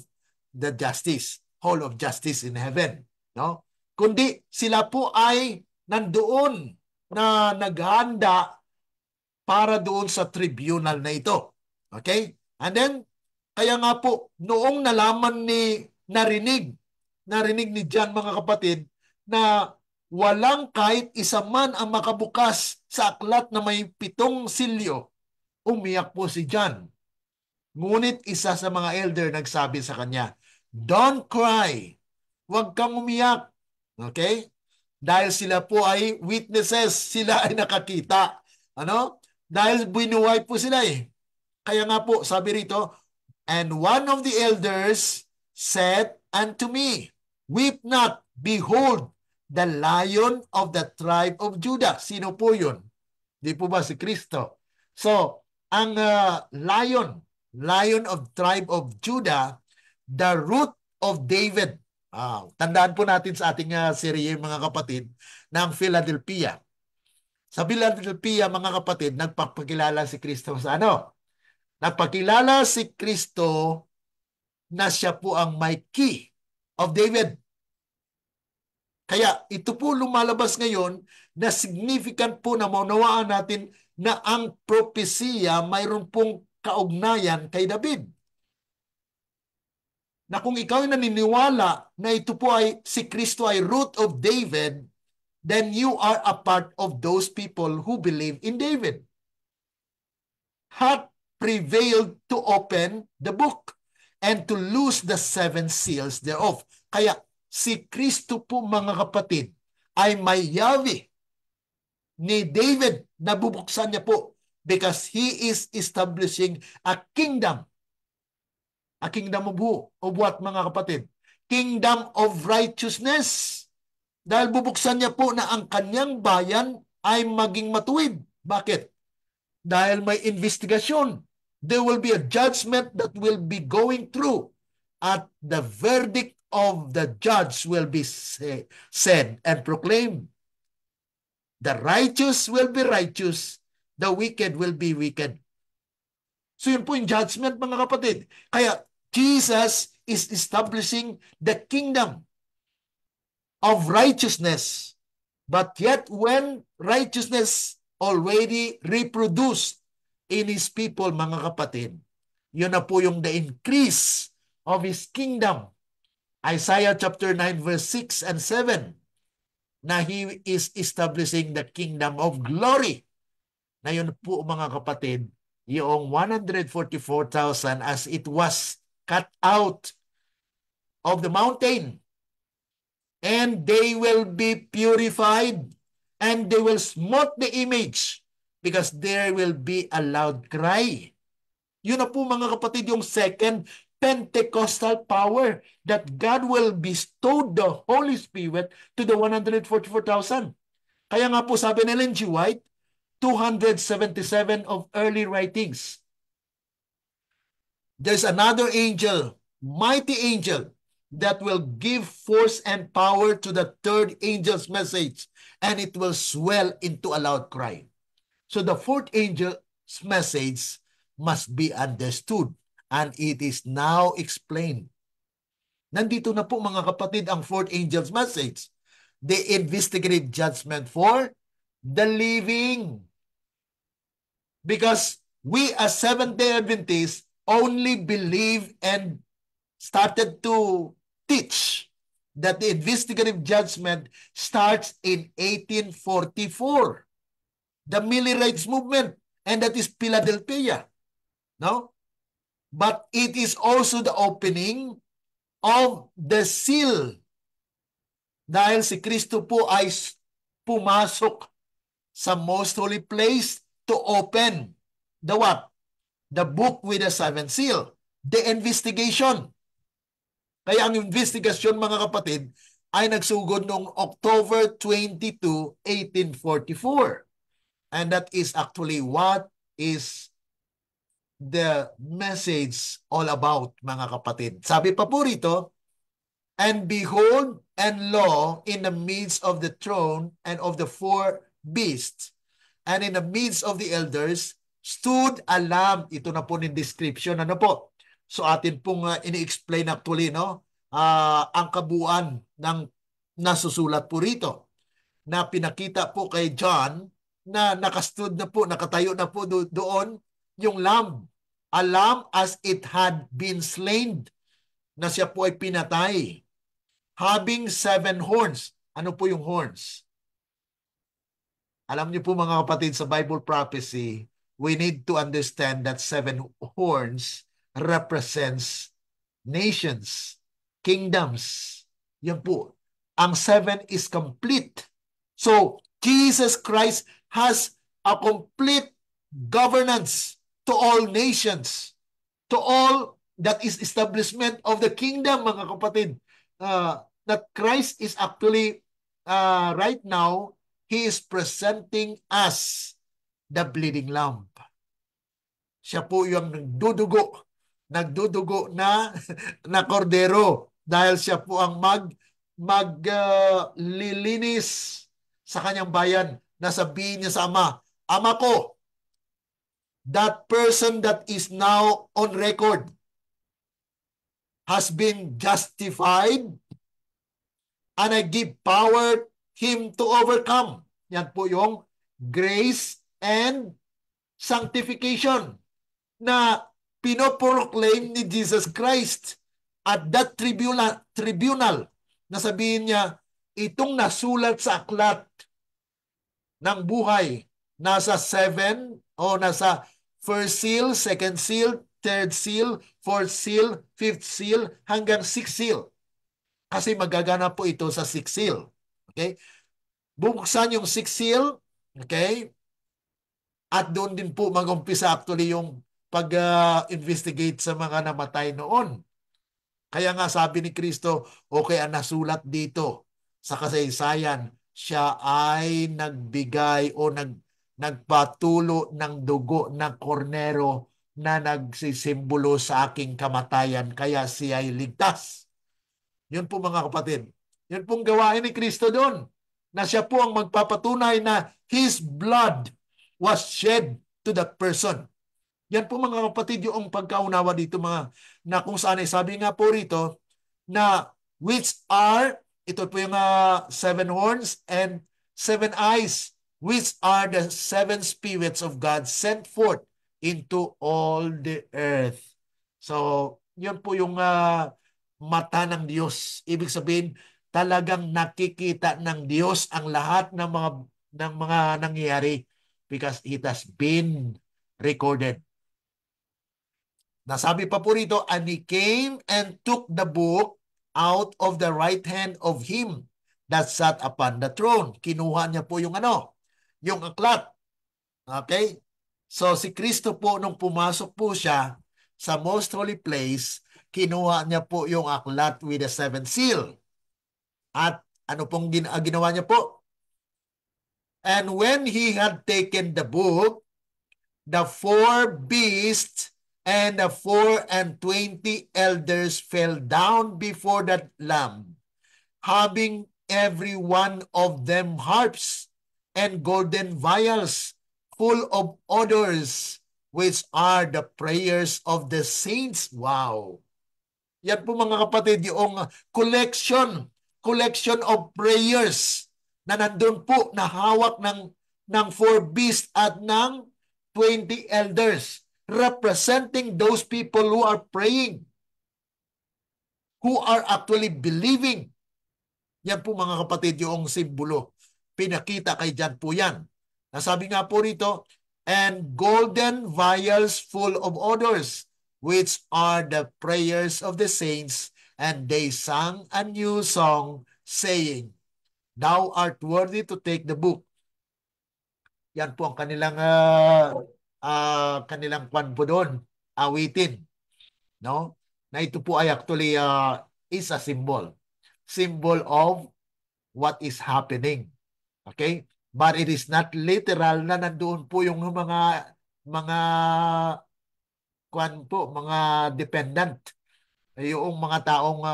hall of justice in heaven, no? Kundi sila po ay nandoon na naghanda para doon sa tribunal na ito. Okay? And then, kaya nga po, noong narinig ni John mga kapatid, na walang kahit isa man ang makabukas sa aklat na may 7 silyo, umiyak po si John. Ngunit isa sa mga elder nagsabi sa kanya, don't cry. Huwag kang umiyak. Okay? Dahil sila po ay witnesses. Sila ay nakakita. Ano? Dahil binuhay po sila eh. Kaya nga po, sabi rito, and one of the elders said unto me, weep not, behold, the Lion of the tribe of Judah. Sino po yun? Di po ba si Kristo? So, ang Lion of tribe of Judah, the root of David. Tandaan po natin sa ating serye, mga kapatid, ng Philadelphia. Sa Philadelphia, mga kapatid, nagpapakilala si Kristo sa ano? Nagpakilala si Kristo na siya po ang may key of David. Kaya ito po lumalabas ngayon na significant po na maunawaan natin na ang propesiya mayroon pong kaugnayan kay David. Na kung ikaw ay naniniwala na ito po ay si Kristo ay root of David, then you are a part of those people who believe in David. Had prevailed to open the book and to loose the 7 seals thereof. Kaya si Kristo po, mga kapatid, ay may yawi ni David na bubuksan niya po because he is establishing a kingdom. A kingdom of who? Of what, mga kapatid? Kingdom of righteousness. Dahil bubuksan niya po na ang kanyang bayan ay maging matuwid. Bakit? Dahil may investigasyon. There will be a judgment that will be going through. At the verdict of the judge will be said and proclaimed. The righteous will be righteous. The wicked will be wicked. So yun po yung judgment, mga kapatid. Kaya Jesus is establishing the kingdom of righteousness. But yet when righteousness already reproduced in His people, mga kapatid, yun na po yung the increase of His kingdom. Isaiah chapter 9 verse 6 and 7, na He is establishing the kingdom of glory. Na yun po, mga kapatid, yung 144,000 as it was cut out of the mountain. And they will be purified and they will smote the image because there will be a loud cry. Yun na po, mga kapatid, yung second Pentecostal power that God will bestow the Holy Spirit to the 144,000. Kaya nga po sabi ni Ellen G. White, 277 of early writings. There's another angel, mighty angel, that will give force and power to the third angel's message, and it will swell into a loud cry. So the fourth angel's message must be understood, and it is now explained. Nandito na po mga kapatid ang fourth angel's message. The investigative judgment for the living. Because we as Seventh-day Adventists only believe and started to teach that the investigative judgment starts in 1844. The Millie Rights Movement, and that is Philadelphia. No? But it is also the opening of the seal. Dahil si Kristo po ay pumasok sa most holy place to open the what? The book with the seventh seal. The investigation. Kaya ang investigation, mga kapatid, ay nagsugod noong October 22, 1844. And that is actually what is the message all about, mga kapatid. Sabi pa po rito, and behold, and lo, in the midst of the throne and of the four beasts, and in the midst of the elders, stood a lamb. Ito na po ng description. Ano po? So atin pong ini-explain actually, no? Ang kabuuan ng nasusulat po rito na pinakita po kay John na nakastud na po, nakatayo na po doon yung lamb. A lamb as it had been slain, na siya po ay pinatay. Having 7 horns. Ano po yung horns? Alam niyo po mga kapatid, sa Bible prophecy, we need to understand that 7 horns represents nations, kingdoms. Yan po. Ang 7 is complete. So, Jesus Christ has a complete governance to all nations, to all that is establishment of the kingdom, mga kapatid. That Christ is actually, right now, He is presenting us the bleeding lamb. Siya po yung nagdudugo na na kordero, dahil siya po ang maglilinis sa kanyang bayan, na sabihin niya sa Ama, Ama ko, that person that is now on record has been justified, and I give power him to overcome. Yan po yung grace and sanctification na pinoproclaim ni Jesus Christ at that tribunal na sabihin niya, itong nasulat sa aklat ng buhay, nasa 7 o nasa first seal, second seal, third seal, fourth seal, fifth seal, hanggang sixth seal. Kasi magaganap po ito sa sixth seal. Okay? Bubuksan yung sixth seal, okay? At doon din po mag-umpisa actually yung pag-investigate sa mga namatay noon. Kaya nga sabi ni Kristo, okay, ang nasulat dito sa kasaysayan, siya ay nagbigay o nagpatulo ng dugo ng kordero na nagsisimbolo sa aking kamatayan, kaya siya ay ligtas. Yun po mga kapatid. Yun pong gawain ni Kristo doon, na siya po ang magpapatunay na His blood was shed to that person. Yan po mga kapatid yung pagkaunawa dito, mga na kung saan ay sabi nga po rito na which are, ito po yung 7 horns and 7 eyes, which are the 7 spirits of God sent forth into all the earth. So, yun po yung mata ng Diyos. Ibig sabihin, talagang nakikita ng Diyos ang lahat ng mga nangyayari because it has been recorded. Nasabi pa po rito, and he came and took the book out of the right hand of him that sat upon the throne. Kinuha niya po yung yung aklat. Okay? So si Kristo po, nung pumasok po siya sa most holy place, kinuha niya po yung aklat with the 7th seal. At ano pong ginawa niya po? And when he had taken the book, the 4 beasts and the 24 elders fell down before the Lamb, having every one of them harps and golden vials full of odors, which are the prayers of the saints. Wow! Yan po mga kapatid, yung collection of prayers na nandun po na hawak ng 4 beasts at ng 20 elders, representing those people who are praying, who are actually believing. Yan po mga kapatid yung simbolo. Pinakita kay John po yan. Nasabi nga po rito, and golden vials full of odors, which are the prayers of the saints, and they sang a new song, saying, Thou art worthy to take the book. Yan po ang kanilang kwan po doon, awitin. No? Na ito po ay actually is a symbol. Symbol of what is happening. Okay? But it is not literal na nandoon po yung mga kwan po, mga dependent, yung mga taong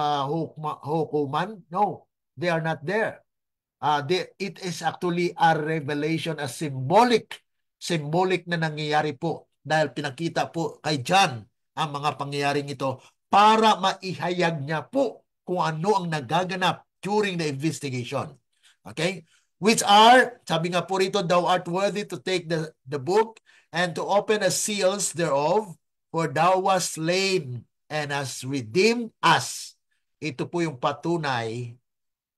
hukuman. No, they are not there. It is actually a revelation, a symbolic na nangyayari po dahil pinakita po kay John ang mga pangyayaring ito para maihayag niya po kung ano ang nagaganap during the investigation. Okay? Which are, sabi nga po rito, thou art worthy to take the book and to open the seals thereof, for thou wast slain and hast redeemed us. Ito po yung patunay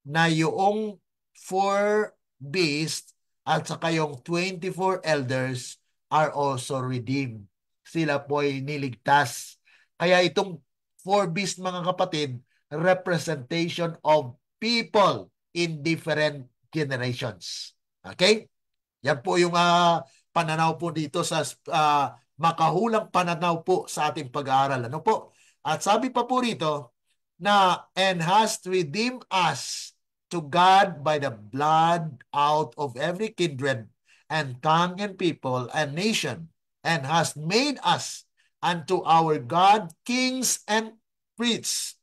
na yung 4 beasts at saka yung 24 elders are also redeemed. Sila po ay niligtas. Kaya itong 4 beasts, mga kapatid, representation of people in different generations. Okay? Yan po yung pananaw po dito sa makahulang pananaw po sa ating pag-aaral. Ano po? At sabi pa po rito na, and has redeemed us to God by the blood out of every kindred and tongue and people and nation, and has made us unto our God kings and priests,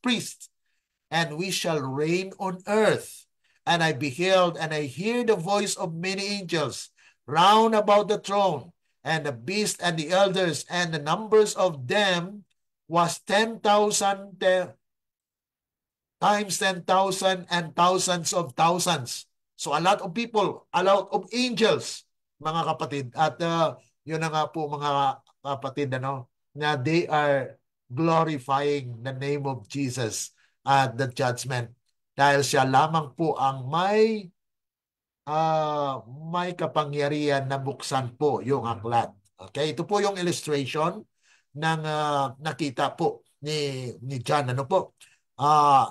and we shall reign on earth. And I beheld, and I hear the voice of many angels round about the throne, and the beast and the elders, and the numbers of them was 10,000 times 10,000 and thousands of thousands. So a lot of people, a lot of angels, mga kapatid. At yun na nga po mga kapatid, na they are glorifying the name of Jesus at the judgment. Dahil siya lamang po ang may kapangyarihan na buksan po yung aklat. Okay, ito po yung illustration ng nakita po ni John. Ano po?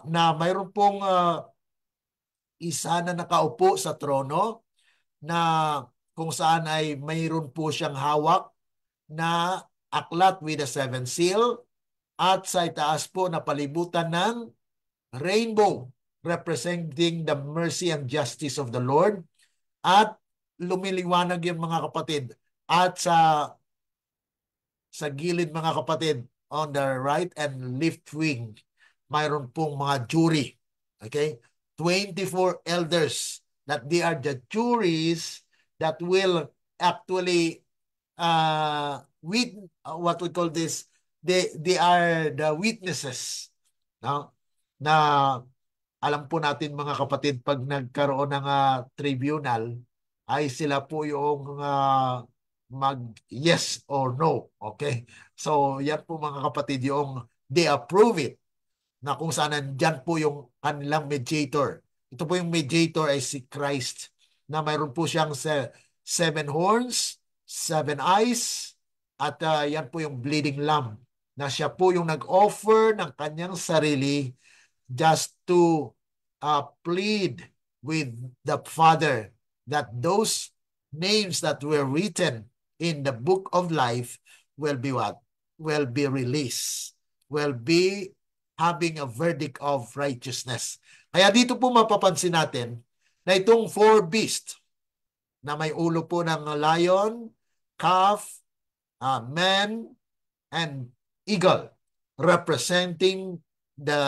Na mayroon pong isa na nakaupo sa trono na kung saan ay mayroon po siyang hawak na aklat with a 7 seal, at sa itaas po na palibutan ng rainbow representing the mercy and justice of the Lord, at lumiliwanag yung mga kapatid, at sa gilid, mga kapatid, on the right and left wing, mayroon pong mga jury. Okay? 24 elders, that they are the juries that will actually what we call this, they are the witnesses. No? Na alam po natin, mga kapatid, pag nagkaroon ng tribunal, ay sila po yung mag yes or no. Okay? So, yan po, mga kapatid, yung they approve it, na kung saan nandyan po yung kanilang mediator. Ito po yung mediator ay si Christ, na mayroon po siyang 7 horns, 7 eyes, at yan po yung bleeding lamb, na siya po yung nag-offer ng kanyang sarili just to plead with the Father that those names that were written in the book of life will be what? Will be released. Will be having a verdict of righteousness. Kaya dito po mapapansin natin na itong 4 beasts na may ulo po ng lion, calf, man, and eagle, representing the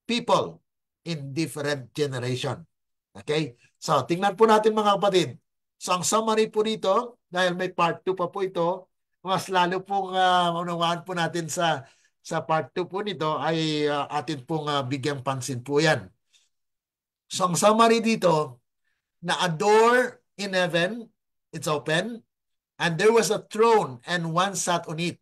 people in different generation. Okay? So, tingnan po natin mga kapatid. So, ang summary po dito, dahil may part 2 pa po ito, mas lalo pong maunawaan po natin sa part 2 po nito ay atin pong bigyang pansin po yan. So, ang summary dito, na a door in heaven, it's open, and there was a throne, and one sat on it.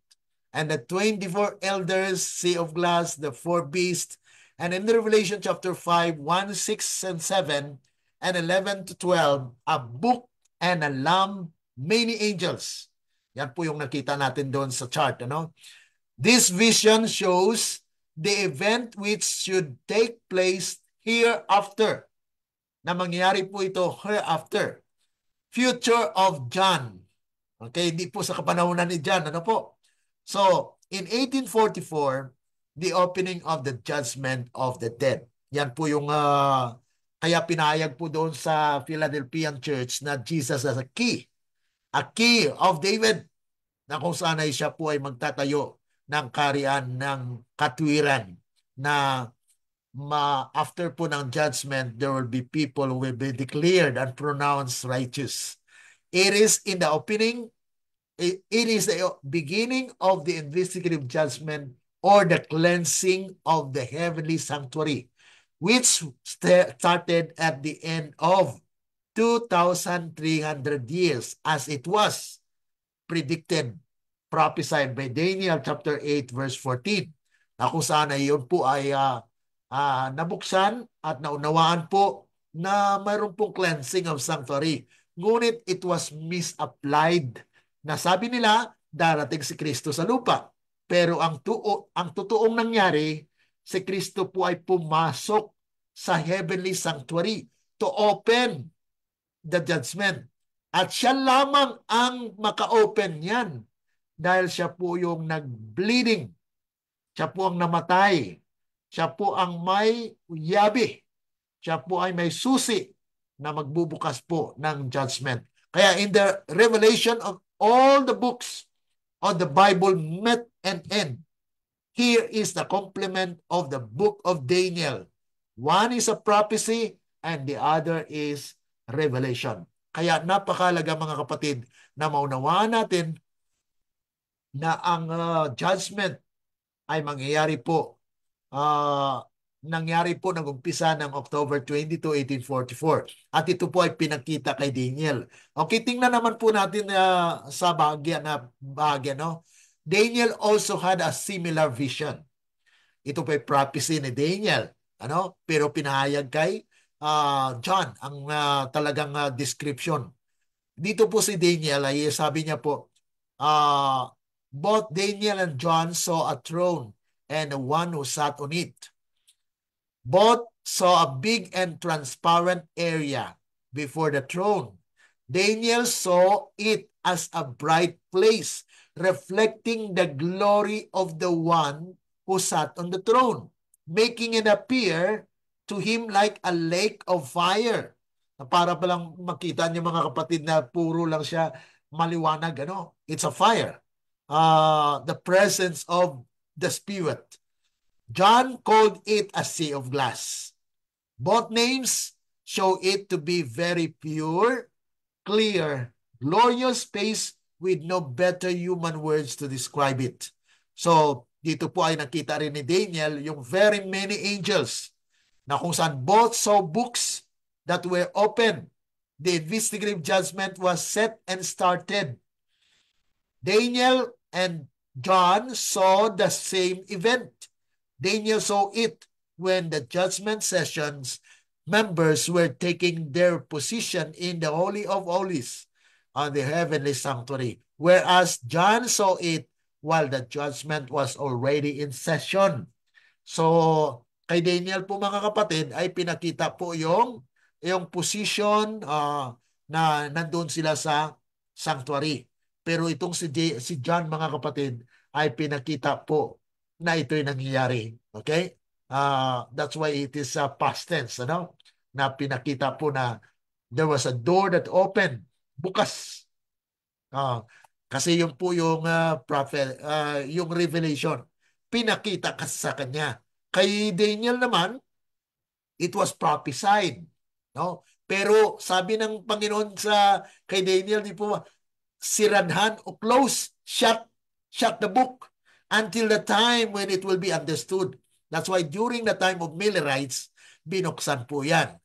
And the 24 elders, sea of glass, the four beasts, and in the Revelation chapter 5, 1, 6, and 7, and 11 to 12, a book and a lamb, many angels. Yan po yung nakita natin doon sa chart. Ano? This vision shows the event which should take place hereafter. Na mangyayari po ito hereafter. Future of John. Okay, hindi po sa kapanahunan ni John. Ano po? So, in 1844, the opening of the judgment of the dead. Yan po yung kaya pinayag po doon sa Philadelphian Church na Jesus as a key of David, na kung saan ay siya po ay magtatayo ng kaharian ng katwiran na after po ng judgment, there will be people who will be declared and pronounced righteous. It is in the opening, it is the beginning of the investigative judgment or the cleansing of the heavenly sanctuary, which started at the end of 2,300 years as it was predicted, prophesied by Daniel chapter 8 verse 14. Na kung saan ay yun po ay nabuksan at naunawaan po na mayroon pong cleansing of sanctuary. Ngunit it was misapplied. Na sabi nila, darating si Kristo sa lupa. Pero ang totoong nangyari, si Kristo po ay pumasok sa heavenly sanctuary to open the judgment. At siya lamang ang maka-open yan dahil siya po yung nag-bleeding. Siya po ang namatay. Siya po ang may yabi. Siya po ay may susi na magbubukas po ng judgment. Kaya in the revelation of all the books of the Bible met and end, here is the complement of the book of Daniel. One is a prophecy and the other is revelation. Kaya napakalaga mga kapatid na maunawaan natin na ang judgment ay mangyayari po. Nangyari po nag-umpisa ng October 22, 1844. At ito po ay pinakita kay Daniel. Okay, tingnan naman po natin sa bahagya, no? Daniel also had a similar vision. Ito po ay prophecy ni Daniel. Ano? Pero pinahayag kay John ang talagang description. Dito po si Daniel ay sabi niya po, both Daniel and John saw a throne and the one who sat on it. Both saw a big and transparent area before the throne. Daniel saw it as a bright place, reflecting the glory of the one who sat on the throne, making it appear to him like a lake of fire. Para palang makita niyo mga kapatid na puro lang siya maliwanag. Ano? It's a fire. The presence of the Spirit. John called it a sea of glass. Both names show it to be very pure, clear, glorious space with no better human words to describe it. So, dito po ay nakita rin ni Daniel yung very many angels na kung saan both saw books that were open. The investigative judgment was set and started. Daniel and John saw the same event. Daniel saw it when the judgment sessions members were taking their position in the Holy of Holies on the heavenly sanctuary, whereas John saw it while the judgment was already in session. So, kay Daniel po mga kapatid ay pinakita po yung position na nandun sila sa sanctuary. Pero itong si John mga kapatid ay pinakita po na ito'y nangyayari. Okay? That's why it is past tense, ano? Na pinakita po na There was a door that opened. Bukas. Ah, kasi yun po yung prophet, yung revelation. Pinakita kasi sa kanya. Kay Daniel naman, it was prophesied. No? Pero sabi ng Panginoon sa kay Daniel, di po, siradhan o close, shut the book until the time when it will be understood. That's why during the time of Millerites, binuksan po yan.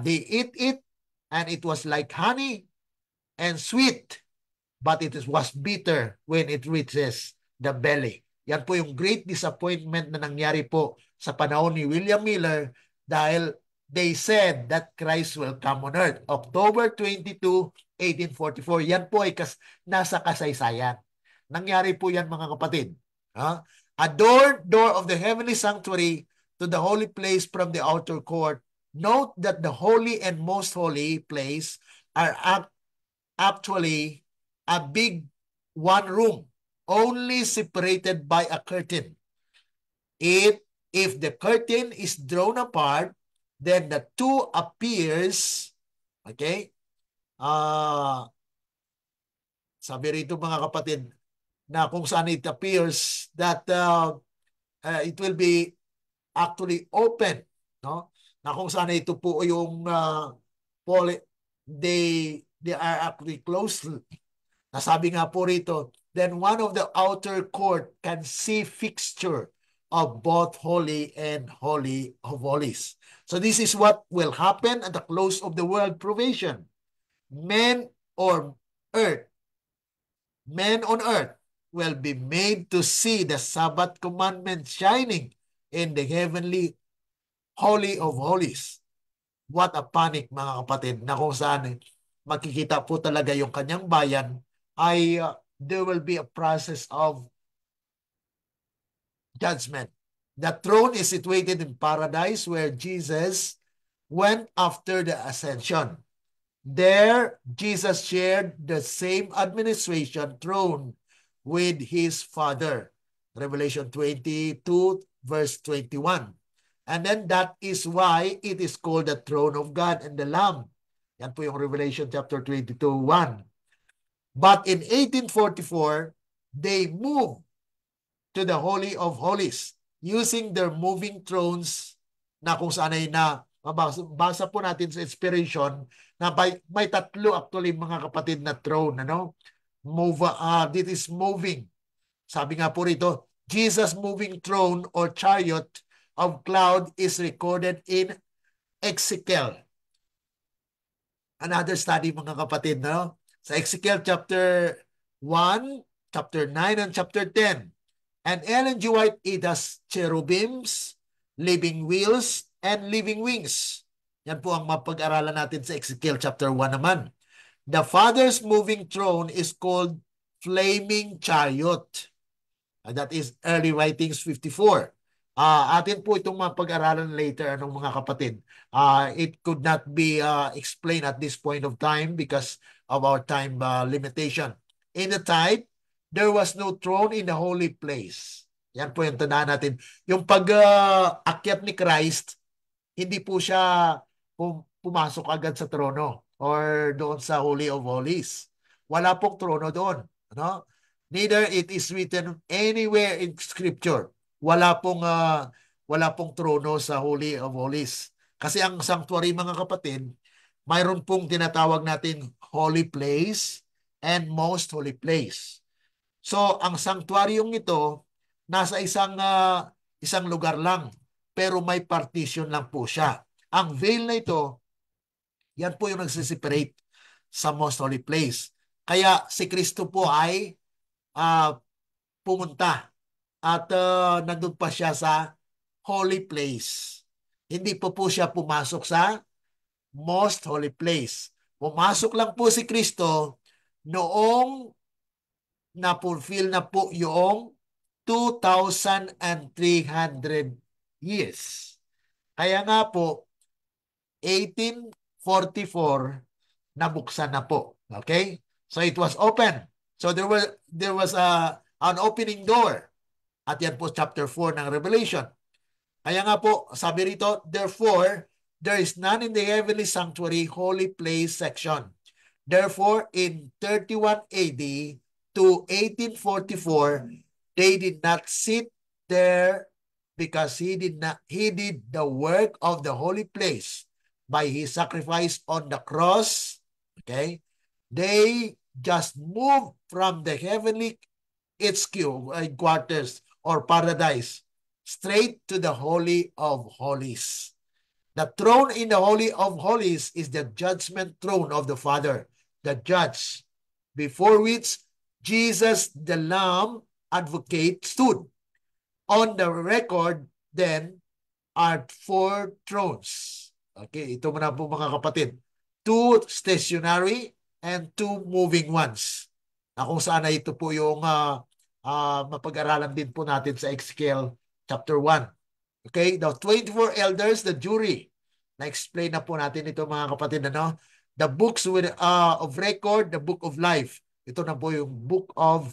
They eat it, and it was like honey and sweet, but it was bitter when it reaches the belly. Yan po yung great disappointment na nangyari po sa panahon ni William Miller dahil they said that Christ will come on earth. October 22, 1844. Yan po ay nasa kasaysayan. Nangyari po yan, mga kapatid. A door of the heavenly sanctuary to the holy place from the outer court. Note that the holy and most holy place are actually a big one room, only separated by a curtain. If the curtain is drawn apart, then the two appears, okay? Sabi rito, mga kapatid, na kung saan it appears that it will be actually open, no? Na kung saan ito po yung they are actually closed. Nasabi nga po rito, then one of the outer court can see fixture of both holy and holy of holies. So this is what will happen at the close of the world probation. Men on earth will be made to see the Sabbath commandment shining in the heavenly holy of holies. What a panic, mga kapatid, na kung saan makikita po talaga yung kanyang bayan ay there will be a process of judgment. The throne is situated in paradise where Jesus went after the ascension. There, Jesus shared the same administration throne with his Father. Revelation 22, verse 21. And then that is why it is called the throne of God and the Lamb. Yan po yung Revelation chapter 22, 1. But in 1844, they moved to the Holy of Holies using their moving thrones na kung saan ay basa po natin sa inspiration na may tatlo actually, mga kapatid, na throne. This is moving. Sabi nga po rito, Jesus' moving throne or chariot of cloud is recorded in Ezekiel. Another study, mga kapatid, no? Sa Ezekiel chapter 1, chapter 9, and chapter 10. And Ellen G. White, it has cherubims, living wheels, and living wings. Yan po ang mapag-aralan natin sa Ezekiel chapter 1 naman. The Father's moving throne is called flaming chariot. That is early writings 54. Atin po itong mapag-aralan later, mga kapatid. It could not be explained at this point of time because of our time limitation. In the type, there was no throne in the holy place. Yan po yung tandaan natin. Yung pag-akyat ni Christ, hindi po siya pumasok agad sa trono or doon sa Holy of Holies. Wala pong trono doon. Neither it is written anywhere in Scripture. Wala pong trono sa Holy of Holies. Kasi ang sanctuary, mga kapatid, mayroon pong tinatawag natin holy place and most holy place. So, ang sanctuaryong ito, nasa isang lugar lang, pero may partition lang po siya. Ang veil na ito, yan po yung nagsiseparate sa most holy place. Kaya si Kristo po ay pumunta at nandun pa siya sa holy place. Hindi po siya pumasok sa most holy place. Pumasok lang po si Kristo noong na-fulfill na po yung 2,300 years. Kaya nga po, 1844, nabuksan na po. Okay? So it was open. So there was an opening door. At yan po chapter 4 ng Revelation. Kaya nga po, sabi rito, therefore, there is none in the heavenly sanctuary, holy place section. Therefore, in 31 AD to 1844, they did not sit there because he did the work of the holy place by his sacrifice on the cross. Okay? They just moved from the heavenly HQ, quarters or paradise, straight to the Holy of Holies. The throne in the Holy of Holies is the judgment throne of the Father, the judge, before which Jesus the Lamb advocate stood. On the record, then, are 4 thrones. Okay, ito muna po mga kapatid. 2 stationary and 2 moving ones. Na kung saan ito po yung mapag-aralan din po natin sa Ezekiel chapter 1. Okay, the 24 elders, the jury. Na-explain na po natin ito mga kapatid. Ano? The books of record, the book of life. Ito na po yung book of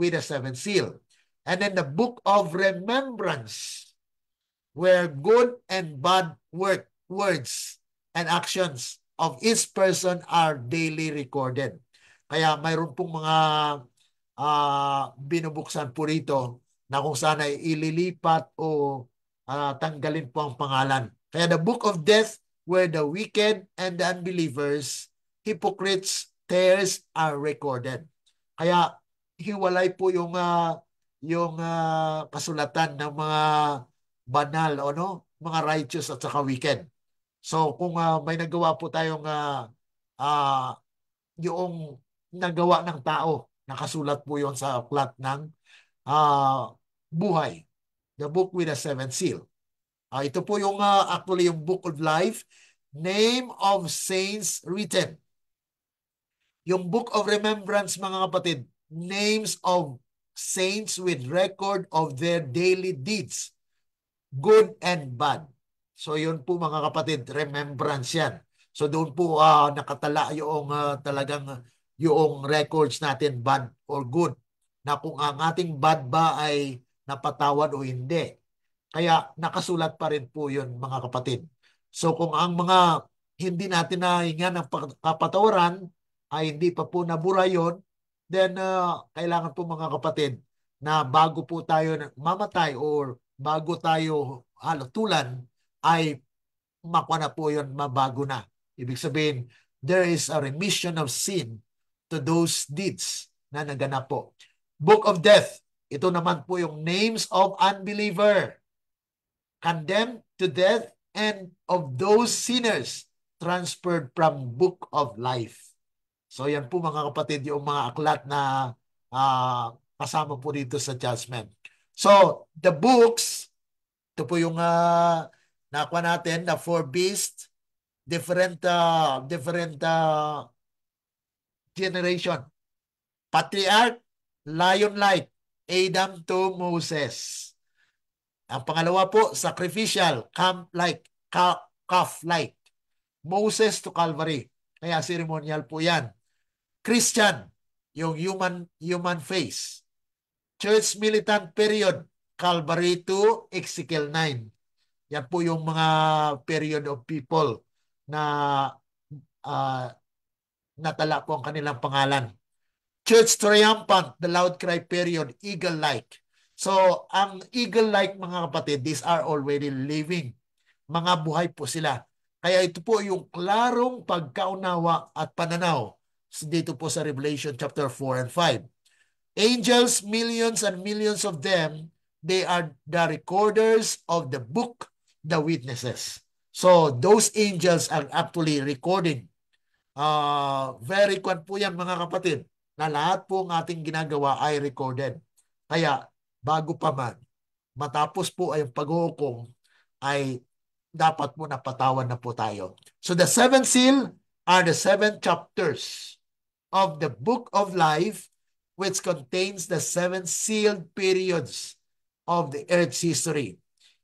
with the 7th seal. And then the book of remembrance, where good and bad words and actions of each person are daily recorded. Kaya mayroon pong mga binubuksan po rito na kung saan ay ililipat o tanggalin po ang pangalan. Kaya the book of death, where the wicked and the unbelievers, hypocrites, tares are recorded. Kaya hiwalay po yung kasulatan ng mga banal o no, mga righteous at saka wicked. So kung may nagawa po tayong yung nagawa ng tao, nakasulat po yon sa aklat ng buhay. The book with the 7th seal. Ito po yung actually yung book of life, name of saints written. Yung book of remembrance mga kapatid, names of saints with record of their daily deeds, good and bad. So yun po mga kapatid, remembrance yan. So doon po nakatala yung talagang yung records natin, bad or good, na kung ang ating bad ba ay napatawad o hindi. Kaya nakasulat pa rin po yun mga kapatid. So kung ang mga hindi natin nahinga ng kapatawaran ay hindi pa po nabura yun, then kailangan po mga kapatid na bago po tayo mamatay or bago tayo halutulan ay makuha na po yun, mabago na. Ibig sabihin, there is a remission of sin to those deeds na naganap po. Book of death, ito naman po yung names of unbeliever, condemned to death, and of those sinners transferred from book of life. So yan po mga kapatid, yung mga aklat na kasama po dito sa judgment. So the books, ito po yung nakuha natin, the 4 beasts, different generation. Patriarch, lion-like, Adam to Moses. Ang pangalawa po, sacrificial, calf-like. Moses to Calvary. Kaya ceremonial po yan. Christian, yung human face. Church militant period, Calvary to Ezekiel 9. Yan po yung mga period of people na natala po ang kanilang pangalan. Church triumphant, the loud cry period, eagle-like. So, ang eagle-like mga kapatid, these are already living. Mga buhay po sila. Kaya ito po yung klarong pagkaunawa at pananaw dito po sa Revelation chapter 4 and 5. Angels, millions and millions of them, they are the recorders of the book, the witnesses. So, those angels are actually recording. Very kwan po yan mga kapatid, na lahat po ng ating ginagawa ay recorded. Kaya, bago pa man, matapos po ay paghuhukom, ay dapat po napatawan na po tayo. So, the 7th seal are the 7 chapters of the book of life, which contains the 7 sealed periods of the earth's history.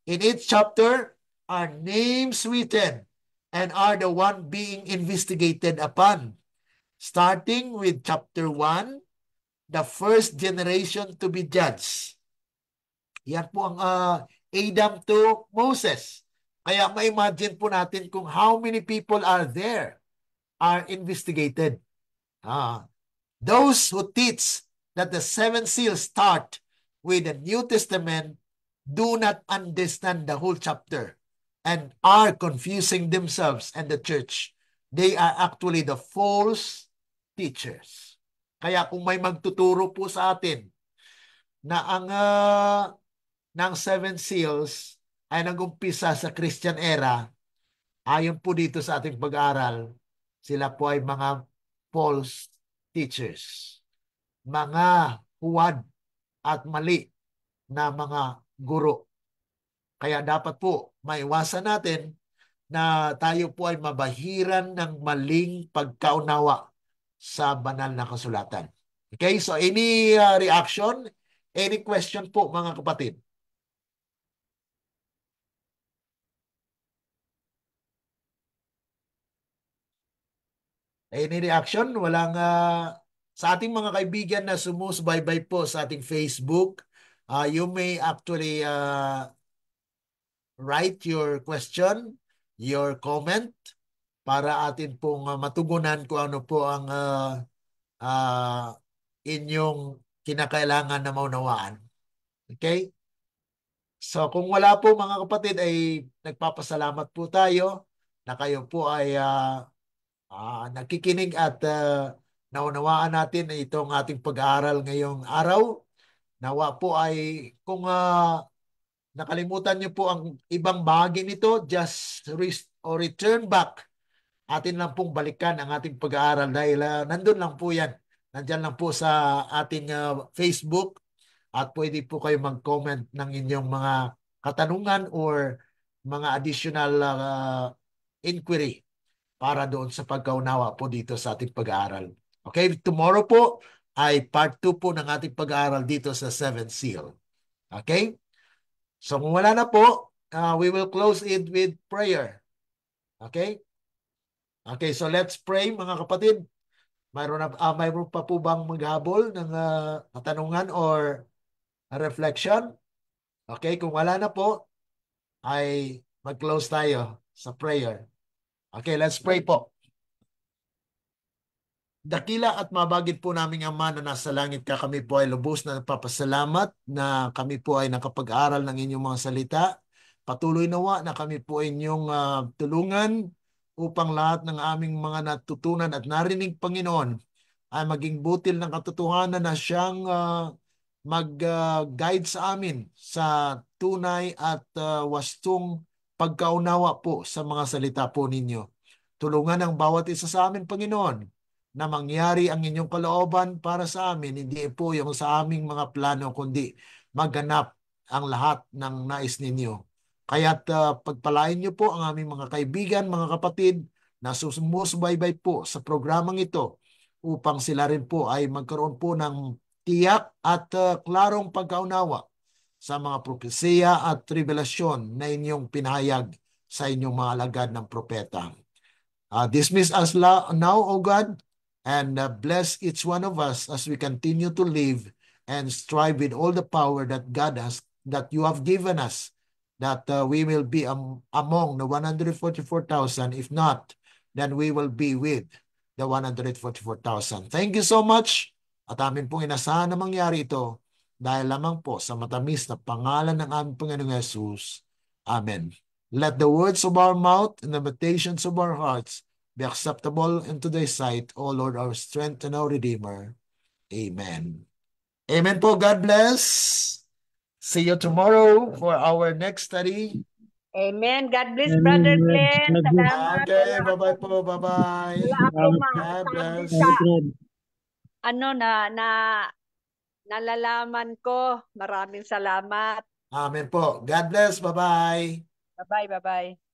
In each chapter are names written and are the one being investigated upon. Starting with chapter 1, the first generation to be judged. Yan po ang Adam to Moses. Kaya ma-imagine po natin kung how many people are there are investigated. Ah, those who teach that the seven seals start with the New Testament do not understand the whole chapter and are confusing themselves and the church. They are actually the false teachers. Kaya kung may magtuturo po sa atin na ang ng seven seals ay nag-umpisa sa Christian era, ayon po dito sa ating pag-aaral, sila po ay mga false teachers, mga huwad at mali na mga guro. Kaya dapat po maiwasan natin na tayo po ay mabahiran ng maling pagkaunawa sa banal na kasulatan. Okay, so any reaction, any question po mga kapatid? Any reaction? Walang sa ating mga kaibigan na sumusubaybay po sa ating Facebook, you may actually write your question, your comment, para atin pong matugunan kung ano po ang inyong kinakailangan na maunawaan. Okay? So kung wala po mga kapatid ay nagpapasalamat po tayo na kayo po ay nakikinig at naunawaan natin na itong ating pag-aaral ngayong araw. Nawa po ay kung nakalimutan niyo po ang ibang bahagi nito, just return back. Atin lang pong balikan ang ating pag-aaral dahil nandun lang po yan. Nandyan lang po sa ating Facebook at pwede po kayo mag-comment ng inyong mga katanungan or mga additional inquiry para doon sa pagkaunawa po dito sa ating pag-aaral. Okay, tomorrow po ay part 2 po ng ating pag-aaral dito sa Seventh Seal. Okay? So kung wala na po, we will close it with prayer. Okay? Okay, so let's pray mga kapatid. Mayroon pa po bang maghabol ng katanungan or reflection? Okay, kung wala na po, ay mag-close tayo sa prayer. Okay, let's pray po. Dakila at mabagid po naming Ama na nasa langit ka, kami po ay lubos na nagpapasalamat na kami po ay nakapag-aral ng inyong mga salita. Patuloy nawa na kami po ay inyong tulungan upang lahat ng aming mga natutunan at narinig, Panginoon, ay maging butil ng katotohanan na siyang mag-guide sa amin sa tunay at wastong pagkaunawa po sa mga salita po ninyo. Tulungan ang bawat isa sa amin, Panginoon, na mangyari ang inyong kalooban para sa amin, hindi po yung sa aming mga plano, kundi maganap ang lahat ng nais ninyo. Kaya't pagpalain niyo po ang aming mga kaibigan, mga kapatid, na sumusubaybay po sa programang ito upang sila rin po ay magkaroon po ng tiyak at klarong pagkaunawa sa mga propesiya at revelasyon na inyong pinahayag sa inyong mga alagad ng propeta. Dismiss us now, O God, and bless each one of us as we continue to live and strive with all the power that God has, that you have given us, that we will be among the 144,000. If not, then we will be with the 144,000. Thank you so much. At amin pong inasahan na mangyari ito dahil lamang po sa matamis na pangalan ng aming Panginoong Jesus. Amen. Let the words of our mouth and the meditations of our hearts be acceptable into thy sight, O Lord, our strength and our Redeemer. Amen. Amen po. God bless. See you tomorrow for our next study. Amen. God bless, Brother Glenn. Salamat. Okay, bye-bye po. Bye-bye. Wala ako God masabi bless. sa nalalaman ko. Maraming salamat. Amen po. God bless. Bye-bye. Bye-bye, bye-bye.